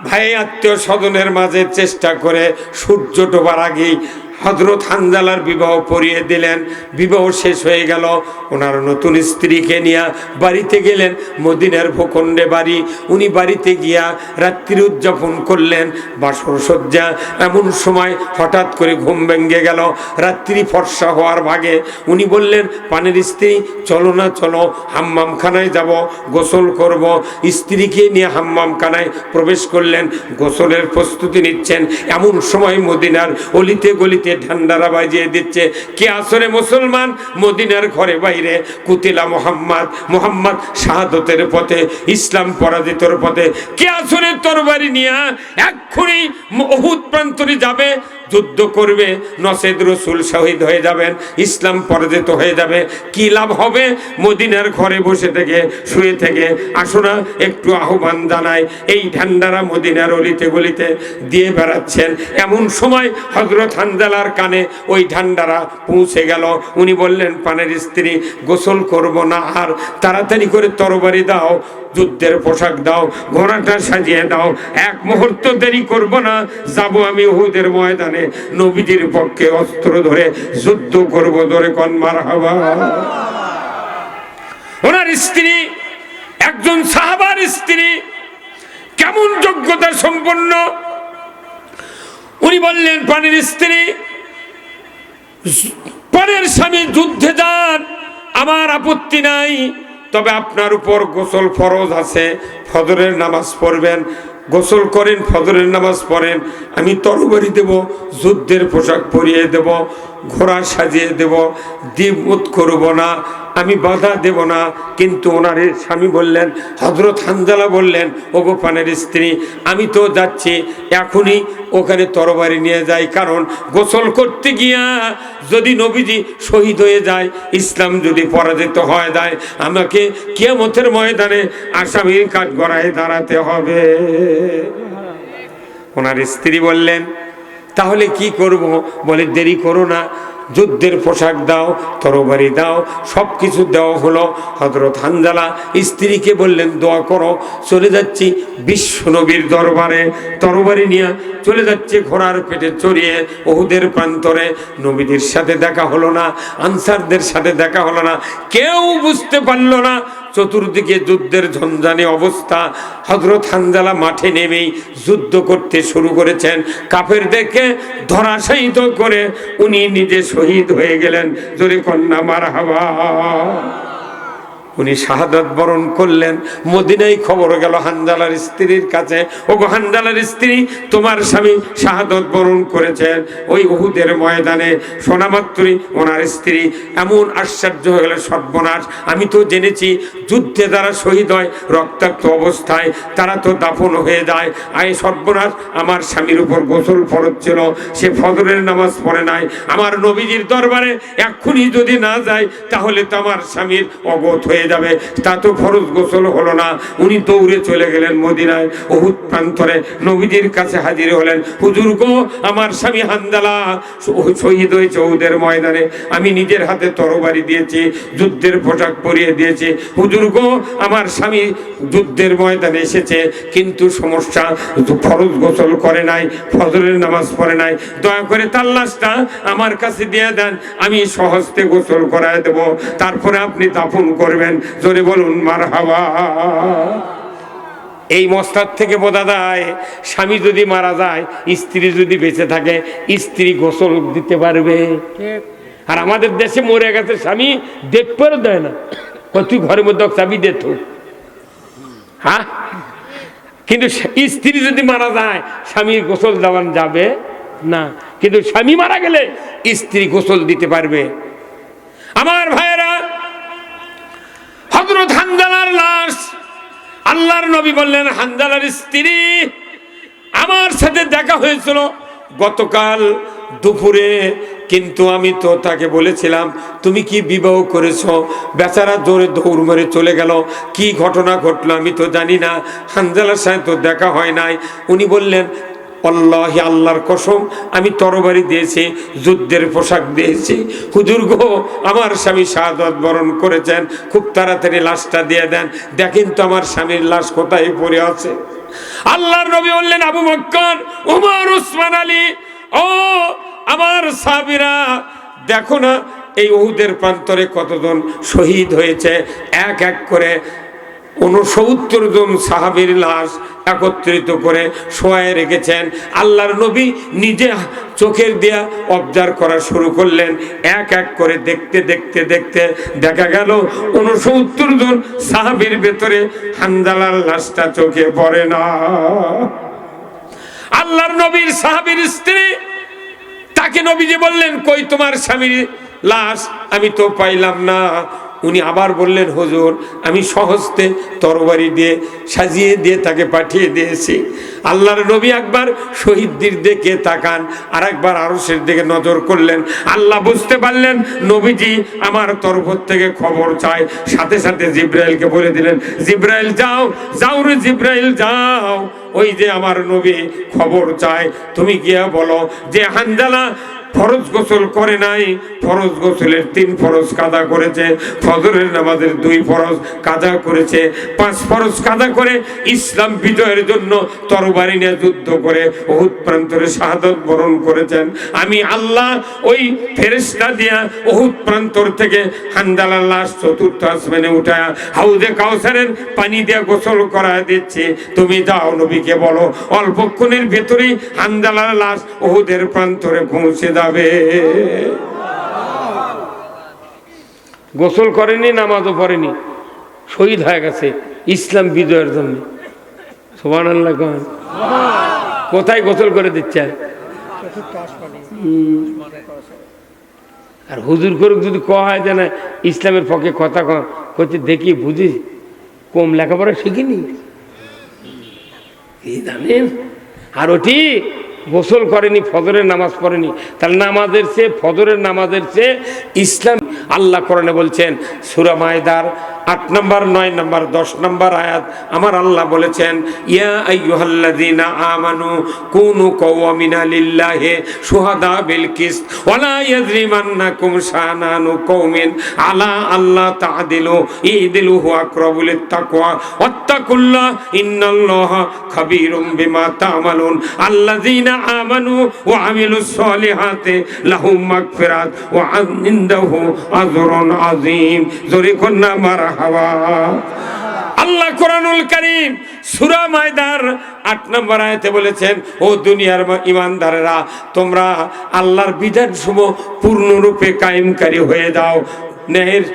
ভাই আত্মীয় স্বজনের মাঝে চেষ্টা করে সূর্য ডোবার আগেই হযরত হানজালার বিবাহ পড়িয়ে দিলেন। বিবাহ শেষ হয়ে গেল। ওনার নতুন স্ত্রীকে নিয়ে বাড়িতে গেলেন। মদিনার ভূখণ্ডে বাড়ি। উনি বাড়িতে গিয়া রাত্রি উদযাপন করলেন, বাসর সজ্জা। এমন সময় হঠাৎ করে ঘুম ভেঙে গেল। রাত্রি ফর্সা হওয়ার ভাগে উনি বললেন, পানের স্ত্রী চলো না, চলো হাম্মামখানায় যাব, গোসল করব। স্ত্রীকে নিয়ে হাম্মামখানায় প্রবেশ করলেন, গোসলের প্রস্তুতি নিচ্ছেন। এমন সময় মদিনার অলিতে গলিতে ঠান্ডারা বাজিয়ে দিচ্ছে। কে আসরে মুসলমান? মদিনার ঘরে বাইরে কুতিলা মুহাম্মদ, মুহাম্মদ শাহাদতের পথে, ইসলাম পরাজিতর পথে। কে আসরে তরবারি নিয়ে এক্ষুনি উহুদ প্রান্তরে যাবে, যুদ্ধ করবে, নসেদ রসুল শহীদ হয়ে যাবেন, ইসলাম পরাজিত হয়ে যাবে। কি লাভ হবে? মদিনার ঘরে বসে থেকে, শুয়ে থেকে আসো না, একটু আহ্বান জানায়। এই ঠান্ডারা মদিনার অলিতে গলিতে দিয়ে বেড়াচ্ছেন। এমন সময় হযরত হানজালার কানে ওই ঠান্ডারা পৌঁছে গেল। উনি বললেন, পানের স্ত্রী গোসল করব না, আর তাড়াতাড়ি করে তরবারি দাও, যুদ্ধের পোশাক দাও, ঘোড়াটা সাজিয়ে দাও, এক মুহূর্ত দেরি করব না, যাব আমি উহুদের ময়দানে নবীজির পক্ষে অস্ত্র ধরে যুদ্ধ করব। ধরে কোন মারহাবা। ওনার স্ত্রী একজন সাহাবার স্ত্রী, কেমন যোগ্যতা সম্পন্ন। উনি বললেন, পানের স্ত্রী, পানের স্বামী যুদ্ধে যান, আমার আপত্তি নাই, তবে আপনার উপর গোসল ফরজ আছে, ফজরের নামাজ পড়বেন, গোসল করেন, ফজরের নামাজ পড়েন, আমি তরবারি দেব, যুদ্ধের পোশাক পরিয়ে দেব, ঘোড়া সাজিয়ে দেব, দ্বিমত করব না, আমি বাধা দেব না। কিন্তু ওনার স্বামী বললেন, হযরত হানজালা বললেন, ওগো পানের স্ত্রী, আমি তো যাচ্ছি, এখনই ওখানে তরবারি নিয়ে যাই, কারণ গোসল করতে গিয়া যদি নবীজি শহীদ হয়ে যায়, ইসলাম যদি পরাজিত হয়ে যায়, আমাকে কিয়ামতের ময়দানে আসামির কাঠগড়ায় দাঁড়াতে হবে। ওনার স্ত্রী বললেন, তাহলে কি করব? বলে, দেরি করো না, যুদ্ধের পোশাক দাও, তরবারি দাও, সব কিছু দেওয়া হলো। হযরত হানজালা স্ত্রীকে বললেন, দোয়া করো, চলে যাচ্ছি বিশ্ব নবীর দরবারে। তরবারি নিয়ে চলে যাচ্ছে ঘোড়ার পেটে চড়িয়ে উহুদের প্রান্তরে। নবীদের সাথে দেখা হলো না, আনসারদের সাথে দেখা হলো না, কেউ বুঝতে পারলো না। চতুর্দিকে যুদ্ধের ঝঞ্ঝানি অবস্থা। হযরত হানজালা মাঠে নেমেই যুদ্ধ করতে শুরু করেছেন। কাফেরদেরকে ধরাশায়িত করে উনি নিজে শহীদ হয়ে গেলেন। জোরে কন্যা মারহাবা। উনি শাহাদাত বরণ করলেন। মদিনায় খবর গেল হানজালার স্ত্রীর কাছে, ওগো হানজালার স্ত্রী, তোমার স্বামী শাহাদাত বরণ করেছেন ওই উহুদের ময়দানে। শোনা মাত্রই ওনার স্ত্রী এমন আশ্চর্য হয়ে গেল, সর্বনাশ, আমি তো জেনেছি যুদ্ধে যারা শহীদ হয় রক্তাক্ত অবস্থায় তারা তো দাফন হয়ে যায়, আয় সর্বনাশ, আমার স্বামীর উপর গোসল ফরজ ছিল, সে ফজরের নামাজ পড়ে নাই। আমার নবীজির দরবারে এক্ষুনি যদি না যায় তাহলে তো আমার স্বামীর অগত হয়ে যাবে, তা তো ফরজ গোসল হলো না। উনি দৌড়ে চলে গেলেন মদিনায়, উহুদ প্রান্তরে নবীজির কাছে হাজির হলেন। হুজুর গো, আমার স্বামী হানজালা শহীদ হয়েছে উহুদের ময়দানে, আমি নিজের হাতে তরবারি দিয়েছি, যুদ্ধের পোশাক পরিয়ে দিয়েছি। হুজুর গো, আমার স্বামী যুদ্ধের ময়দানে এসেছে, কিন্তু সমস্যা, ফরজ গোসল করে নাই, ফজরের নামাজ পড়ে নাই, দয়া করে তার লাশটা আমার কাছে দিয়ে দেন, আমি সহস্তে গোসল করায় দেব, তারপরে আপনি দাফন করবেন। জোরে বলুন মারহাবা। এই মসলাদ থেকে বোঝা যায়, স্বামী যদি মারা যায়, স্ত্রী যদি বেঁচে থাকে, স্ত্রী গোসল দিতে পারবে। আর আমাদের দেশে মরে গেছে স্বামী দেখতেও দেয় না, তুই ঘরের মধ্যে চাবি দে তো, হ্যাঁ। কিন্তু স্ত্রী যদি মারা যায় স্বামীর গোসল দেওয়া যাবে না, কিন্তু স্বামী মারা গেলে স্ত্রী গোসল দিতে পারবে। আমার ভাইয়েরা, হযরত হানজালার লাশ, আল্লাহর নবী বললেন, হানজালার স্ত্রী আমার সাথে দেখা হয়েছিল গতকাল দুপুরে, কিন্তু আমি তো তাকে বলেছিলাম তুমি কি বিবাহ করেছো? বেচারা জোরে দৌড় মেরে চলে গেল। কি ঘটনা ঘটলো আমি তো জানি না, হানজালার সাথে তো দেখা হয় নাই। উনি বললেন, আল্লাহি, আল্লাহর কসম, আমি তরবারি দিয়েছি, যুদ্ধের পোশাক দিয়েছি। হুজুর গো, আমার স্বামী শাহাদাত বরণ করেছেন, খুব তাড়াতাড়ি লাশটা দিয়ে দেন, দেখেন তো আমার স্বামীর লাশ কোথায় পড়ে আছে। আল্লাহর নবী বললেন, আবু বকর, ওমর, উসমান, আলী, ও আমার সাহাবীরা, দেখো না এই উহুদের প্রান্তরে কতজন শহীদ হয়েছে। এক এক করে 69 জন সাহাবীর লাশ একত্রিত করে শোয়ায় রেখেছেন। আল্লাহর নবী নিজে চোখের দিয়া অবজার্ভ করা শুরু করলেন। এক এক করে দেখতে দেখতে দেখতে দেখা গেল 69 জন সাহাবীর ভেতরে হানজালার লাশটা চোখে পড়ে না। আল্লাহর নবীর সাহাবীর স্ত্রী, তাকে নবীজি বললেন, কই তোমার স্বামীর লাশ? আমি তো পাইলাম না। উনি আবার বললেন, হুজুর, আমি সহস্তে তরবারি দিয়ে সাজিয়ে দিয়ে তাকে পাঠিয়ে দিয়েছি। আল্লাহর নবী একবার শহীদদের দিকে তাকান, আর একবার আরশের দিকে নজর করলেন। আল্লাহ বুঝতে পারলেন নবীজি আমার তরফ থেকে খবর চায়। সাথে সাথে জিব্রাইলকে বলে দিলেন, জিব্রাইল যাও, যাও রে জিব্রাইল যাও, ওই যে আমার নবী খবর চায়, তুমি গিয়া বলো যে হানজালা ফরজ গোসল করে নাই, ফরজ গোসলের 3 ফরজ কাজা করেছে, ফজরের নামাজের 2 ফরজ কাজা করেছে, 5 ফরজ কাজা করে ইসলাম বিজয়ের জন্য তরবারি নিয়ে যুদ্ধ করে উহুদ প্রান্তরে শাহাদাত বরণ করেছেন। আমি আল্লাহ ওই ফেরেশতা দিয়া উহুদ প্রান্তর থেকে হানজালার লাশ 4র্থ আসমানে উঠায়া হাউজে কাউসারের পানি দিয়ে গোসল করায় দিচ্ছে। তুমি যাও, নবীকে বলো অল্পক্ষণের ভেতরেই হানজালার লাশ উহুদের প্রান্তরে পৌঁছে যাবে। গোসল করেনি, নামাজও পড়েনি, শহীদ হয়ে গেছে ইসলাম বিজয়ের জন্য। সুবহানাল্লাহ। কোথায় গোসল করে দিচ্ছে? আর হুজুর করুক যদি কয়া হয় যে না ইসলামের পক্ষে কথা করছে, দেখি বুঝি কম লেখাপড়া শিখিনি জানেন। আর ওটি গোসল করেনি, ফজরের নামাজ পড়েনি, তাহলে নামাজের চেয়ে, ফজরের নামাজের চেয়ে ইসলাম। আল্লাহ কোরআনে বলছেন সূরা মায়দার 8 নম্বর, 9 নম্বর, 10 নম্বর আয়াত, আমার আল্লাহ বলেছেন, ইয়া আইয়ুহাল্লাযীনা আমানু কুনু কাওয়ামিনা লিল্লাহি শুহাদা বিল কিসত ওয়ালা ইয়াজরিমান্নাকুম শানানু কওমিন আলা আল্লাহ তা'দিলু ইদিলু হুয়া আকরাবু লিত-তাকওয়া ওয়াত্তাকুল্লাহ ইন্নাল্লাহা খাবীরুম বিমা তা'মালুন আল্লাযীনা আমানু ওয়া আমিলুস সলিহাতি লাহুম মাগফিরাত ওয়া ইনদাহু আজরুন আযীম। জোরে কন্না মারহাবা। আল্লাহ কোরআনুল কারীম সূরা মায়দার 8 নম্বর আয়াতে বলেছেন, ও দুনিয়ার ঈমানদারেরা, তোমরা আল্লাহর বিধানসমূহ পূর্ণরূপে কায়েমকারী হয়ে যাও, ন্যায়ের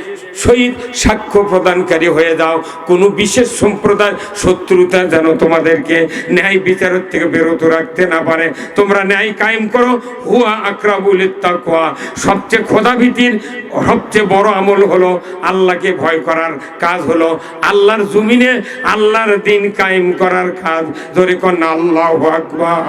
শহীদ সাক্ষ্য প্রদানকারী হয়ে যাও। কোনো বিশেষ সম্প্রদায় শত্রুতা যেন তোমাদেরকে ন্যায় বিচারের থেকে বিরত রাখতে না পারে। তোমরা ন্যায় কায়েম করো। হুয়া আকরাবু লিত্তাকওয়া, সবচেয়ে খোদাভীতির সবচেয়ে বড় আমল হলো আল্লাহকে ভয় করার কাজ, হলো আল্লাহর জমিনে আল্লাহর দিন কায়েম করার কাজ। ধরে কন্যা আল্লাহু আকবার।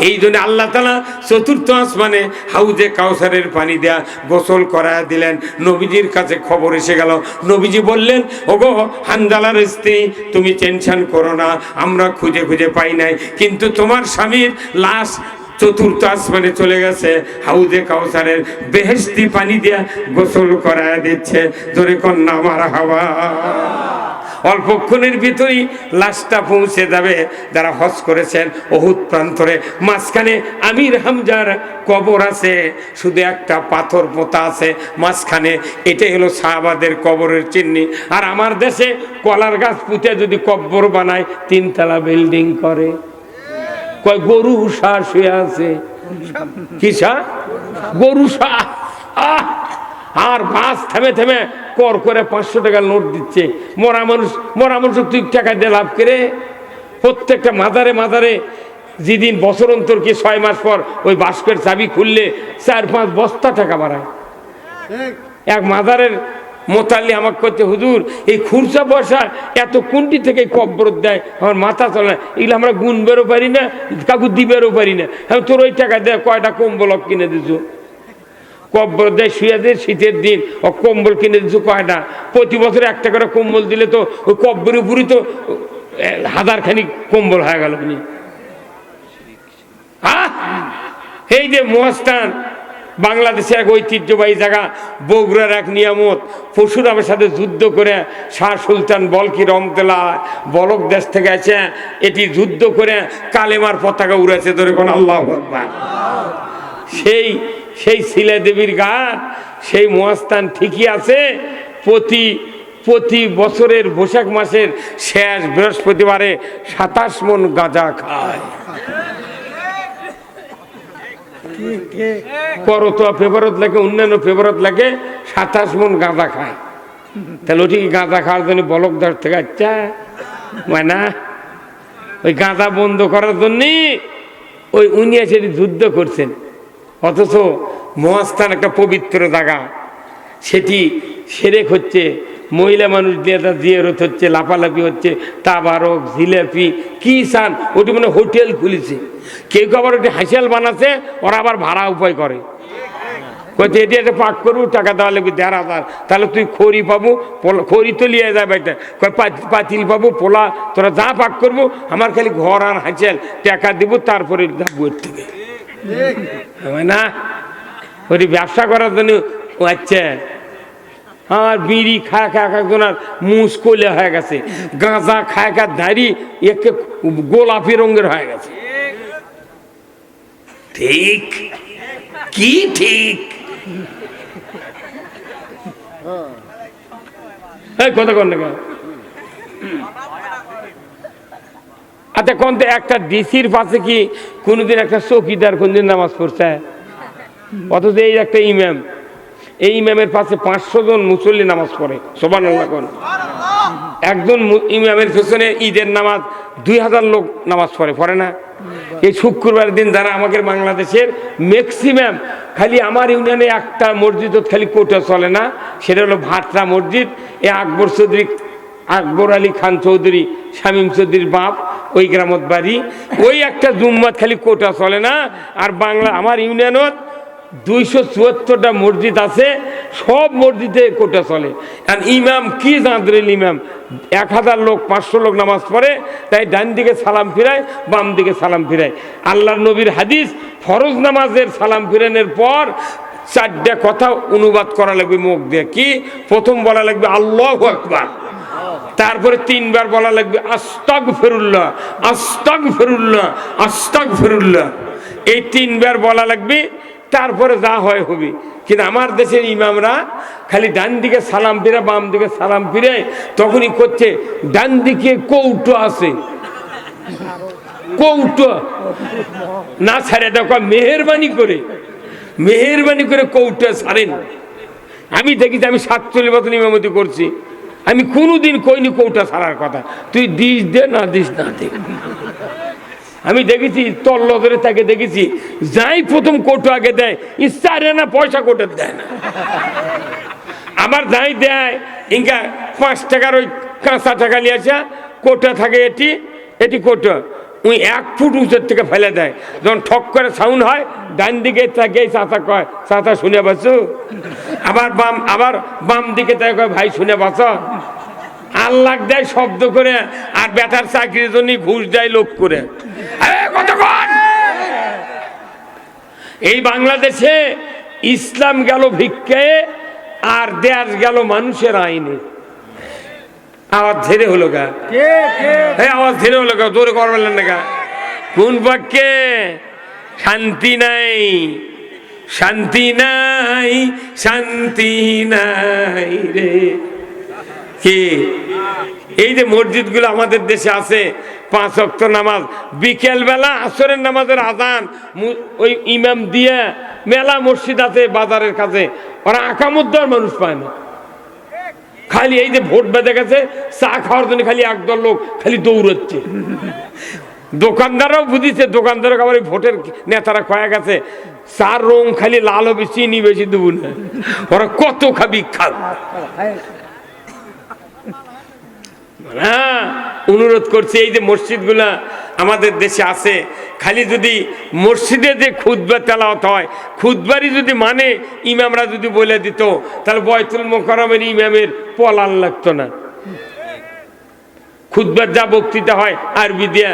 এই জন্য আল্লাহ তাআলা চতুর্থ আসমানে হাউজে কাউসারের পানি দেয়া গোসল করায় দিলেন। নবীজির কাছে খবর এসে গেল। নবীজি বললেন, ওগো হানজালার স্ত্রী, তুমি টেনশন করো না, আমরা খুঁজে খুঁজে পাই নাই, কিন্তু তোমার স্বামীর লাশ চতুর্থ আসমানে চলে গেছে, হাউজে কাউসারের বেহেশতি পানি দিয়া গোসল করায় দিচ্ছে। ধরে কন্যা মারহাবা। অল্পক্ষণের ভিতরেই লাশটা পৌঁছে যাবে। যারা হজ করেছেন উহুদ প্রান্তরে মাঝখানে আমির হামজার কবর আছে, শুধু একটা পাথর পোঁতা আছে মাঝখানে। এটাই হলো সাহাবাদের কবরের চিহ্ন। আর আমার দেশে কলার গাছ পুঁতে যদি কবর বানায়, 3 তলা বিল্ডিং করে। কয় গরু শাহ শুয়ে আছে। কি শাহ? গরু শাহ। আর বাস থেমে থেমে কর করে 500 টাকার নোট দিচ্ছে। মরা মানুষ তুই টাকা দিয়ে লাভ করে। প্রত্যেকটা মাজারে মাজারে যেদিন বছর অন্তর কি 6 মাস পর ওই বাস্কের চাবি খুললে 4-5 বস্তা টাকা বাড়ায়। এক মাজারের মোতাল্লি আমাকে করতে, হুজুর এই খুরসা পয়সা এত কোনটি থেকে কব্বর দেয়, আমার মাথা চলে না, এগুলো আমরা গুনবেরও পারি না, কাকু দিবেরও পারি না। আমি তোর ওই টাকা দেয় কয়টা কম্বল কিনে দিছো? কব্বর দেয় শুয়ে দেয় শীতের দিন, ও কম্বল কিনে দিচ্ছ কয়টা? প্রতি বছর একটা করে কম্বল দিলে তো ওই কব্বরের উপরই তো 1000 খানিক কম্বল হয়ে গেল। এই যে মহাস্থান বাংলাদেশের এক ঐতিহ্যবাহী জায়গা, বগুড়ার এক নিয়ামত, পরশুরামের সাথে যুদ্ধ করে শাহ সুলতান বলকি রহমতুল্লাহ বলক দেশ থেকে আছে, এটি যুদ্ধ করে কালেমার পতাকা উড়েছে। ধরে কোন আল্লাহু আকবার। সেই শিলা দেবীর ঘাট, সেই মহাস্থান ঠিকই আছে। প্রতি বছরের বৈশাখ মাসের শেষ বৃহস্পতিবারে 27 মণ গাঁজা খায়। করতোয়া ফেভারত লাগে, অন্যান্য ফেভারত লাগে, 27 মণ গাঁজা খায়। তাহলে ওটি গাঁজা খাওয়ার জন্য বলকদার থেকে আচ্ছা মানে না, ওই গাঁজা বন্ধ করার জন্যে ওই উনি এসে যুদ্ধ করছেন। অথচ মহাস্থান একটা পবিত্র জায়গা, সেটি সেরেক হচ্ছে, মহিলা মানুষ দিয়ে তার জিয়ারত হচ্ছে, লাফালাফি হচ্ছে, তাবারক জিলাপি কি চান, ওটি মানে হোটেল খুলেছে। কেউ আবার ওটি হাসিয়াল বানাচ্ছে, ওরা আবার ভাড়া উপায় করে। কইতে এটি একটা পাক করবো, টাকা দেওয়া লাগবে 1,500, তাহলে তুই খড়ি পাবো, খড়ি তো লিয়ে যাবে এটা, কয় পাতিল পাবো, পোলা, তোরা যা পাক করবো, আমার খালি ঘর আর হাসিয়াল টাকা দিব, তারপরে যাবো এর থেকে না। ওই ব্যবসা করার জন্য আচ্ছা। আর বিড়ি খায় খায় একজনের মুস কলে হয়ে গেছে, গাঁজা খায় খায় দাড়ি একে গোলাপি রঙের হয়ে গেছে। ঠিক কি ঠিক? কথা কন না। আচ্ছা কোন একটা ডিসির পাশে কি কোনদিন একটা চৌকিদার কোনদিন নামাজ পড়ছে? অথচ এই একটা ইমাম, এই ইমামের পাশে 500 জন মুসল্লি নামাজ পড়ে। সুবহানাল্লাহ কোন। একজন ইমামের পেছনে ঈদের নামাজ 2000 লোক নামাজ পড়ে না? এই শুক্রবার দিন যারা আমাদের বাংলাদেশের ম্যাক্সিমাম, খালি আমার ইউনিয়নে একটা মসজিদ খালি কোটা চলে না, সেটা হলো ভাটরা মসজিদ। এ আকবর আলী খান চৌধুরী, শামীম চৌধুরীর বাপ, ওই গ্রামত বাড়ি। ওই একটা জুম্মাত খালি কোটা চলে না। আর আমার ইউনিয়নত 274টা মসজিদ আছে, সব মসজিদে কোটা চলে। আর ইমাম কি জাঁদরেল ইমাম, 1000 লোক 500 লোক নামাজ পড়ে, তাই ডান দিকে সালাম ফিরায়, বাম দিকে সালাম ফিরায়। আল্লাহর নবীর হাদিস, ফরজ নামাজের সালাম ফিরানোর পর 4টা কথা অনুবাদ করা লাগবে মুখ দিয়ে। কি? প্রথম বলা লাগবে আল্লাহু আকবার, তারপরে 3 বার বলা লাগবে আস্তাগফিরুল্লাহ, আস্তাগফিরুল্লাহ, আস্তাগফিরুল্লাহ। এই 3 বার বলা লাগবে, তারপরে যা হয় হবে। কিন্তু আমার দেশের ইমামরা খালি ডান দিকে সালাম ফিরে, বাম দিকে সালাম ফিরে, তখনই করছে ডান দিকে কৌটো আছে, কৌটো না ছাড়ে দেখো, মেহেরবানি করে কৌটো ছাড়েন। আমি দেখেছি, আমি 47 বছর ইমামতি করছি, আমি কোনোদিন কইনি কৌটা ছাড়ার কথা, তুই দিস দে না দিস না দে। আমি দেখেছি তল্ল ধরে তাকে দেখেছি, যাই প্রথম কোটো আগে দেয়, ইচ্ছা না পয়সা কোটে দেয় না। আবার যাই দেয় ইনকা 5 টাকার ওই কাঁচা টাকা নিয়ে আসা, কোটা থাকে এটি এটি কোটো, ওই 1 ফুট উঁচের থেকে ফেলে দেয়। যখন ঠক করে সাউন্ড হয়, ডান দিকে থাকে চাচা কয় চাচা শুনে বাঁচো, আবার বাম দিকে তাকে কয় ভাই শুনে বাঁচো। আল্লাহ দেয় শব্দ করে, আর বেটার চাকরির জন্য ঘুষ দেয় লোক করে। কতক্ষণ এই বাংলাদেশে ইসলাম গেল ভিক্ষে, আর দেশ গেল মানুষের আইনে। আওয়াজ ধীরে হলো গা, আওয়াজ ধীরে হলো গা, জোরে করবেন না গা। কোন পক্ষে? শান্তি নাই, শান্তি নাই, শান্তি নাই রে। কি এই যে মসজিদগুলো আমাদের দেশে আছে, 5 ওয়াক্ত নামাজ, বিকেল বেলা আসরের নামাজের আজান ওই ইমাম দিয়ে, মেলা মসজিদ আছে বাজারের কাছে, ওরা আকামুদ্দার মানুষ পায় না। খালি এই যে ভোট বেঁধে গেছে, চা খাওয়ার জন্য খালি একদল লোক খালি দৌড়চ্ছে। দোকানদাররাও বুঝিছে, দোকানদারও আবার ভোটের নেতারা কয়ে গেছে চার রং খালি লাল হবে, চিনি বেশি দেবো না। ওরা কত খাবি খাব। হ্যাঁ, অনুরোধ করছি, এই যে মসজিদগুলা আমাদের দেশে আছে, খালি যদি মসজিদে যে খুতবা তেলাওয়াত হয়, খুতবারই যদি মানে ইমামরা যদি বলে দিত, তাহলে বয়তুল মোকাররমের ইমামের পলান লাগতো না। খুতবার যা বক্তৃতা হয় আরবি দিয়া,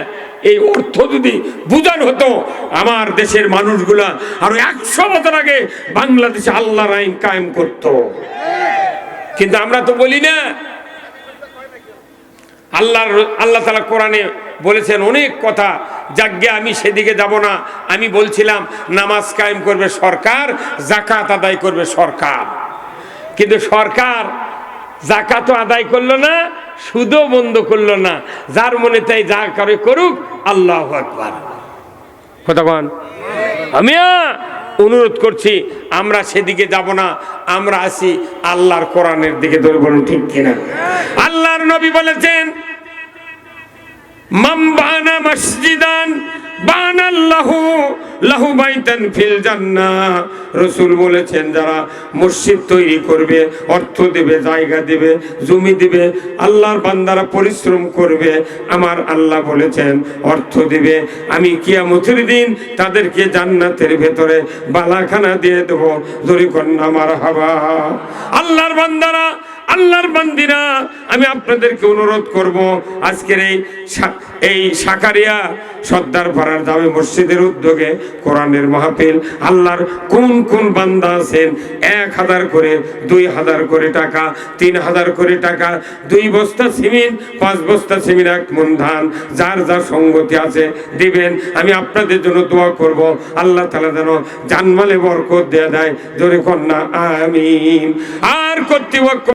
এই অর্থ যদি বুঝানো হতো, আমার দেশের মানুষগুলা আরো 100 বছর আগে বাংলাদেশে আল্লাহর আইন কায়েম করত। কিন্তু আমরা তো বলি না। আল্লাহ তাআলা কোরআনে বলেছেন অনেক কথা, যাজ্ঞে আমি সেদিকে যাব না। আমি বলছিলাম নামাজ কায়েম করবে সরকার, যাকাত আদায় করবে সরকার। কিন্তু সরকার যাকাতও আদায় করলো না, সুদও বন্ধ করলো না। যার মনে তাই যা করে করুক, আল্লাহু আকবার। কতক্ষণ আমি অনুরোধ করছি, আমরা সেদিকে যাব না, আমরা আসি আল্লাহর কোরআনের দিকে। ধরে বলুন ঠিক কিনা? আল্লাহর নবী বলেছেন, মান বানা মসজিদান বানাল্লাহু লাহু বাইতান ফিল জান্নাহ। রাসূল বলেছেন, যারা মসজিদ তৈরি করবে, অর্থ দেবে, জায়গা দেবে, জমি দেবে, আল্লাহর বান্দারা পরিশ্রম করবে, আমার আল্লাহ বলেছেন অর্থ দিবে, আমি কিয়ামতের দিন তাদেরকে জান্নাতের ভেতরে বালাখানা দিয়ে দেব। জোরে কন্যা মারহাবা। আল্লাহর বান্দারা, আল্লাহর বান্দিরা, আমি আপনাদেরকে অনুরোধ করব, আজকের এই সাকারিয়া সর্দার পাড়ার জামে মসজিদের উদ্যোগে কোরআনের মাহফিল, আল্লাহর কোন কোন বান্দা আছেন 1000 করে, 2000 করে টাকা, 3000 করে টাকা, 2 বস্তা সিমেন্ট, 5 বস্তা সিমেন্ট, 1 মণ ধান, যার যার সঙ্গতি আছে দিবেন। আমি আপনাদের জন্য দোয়া করব, আল্লাহ তাআলা যেন জানমালে বরকত দেয়া দেয়। জোরে কন্যা আমিন। আর কর্তৃপক্ষ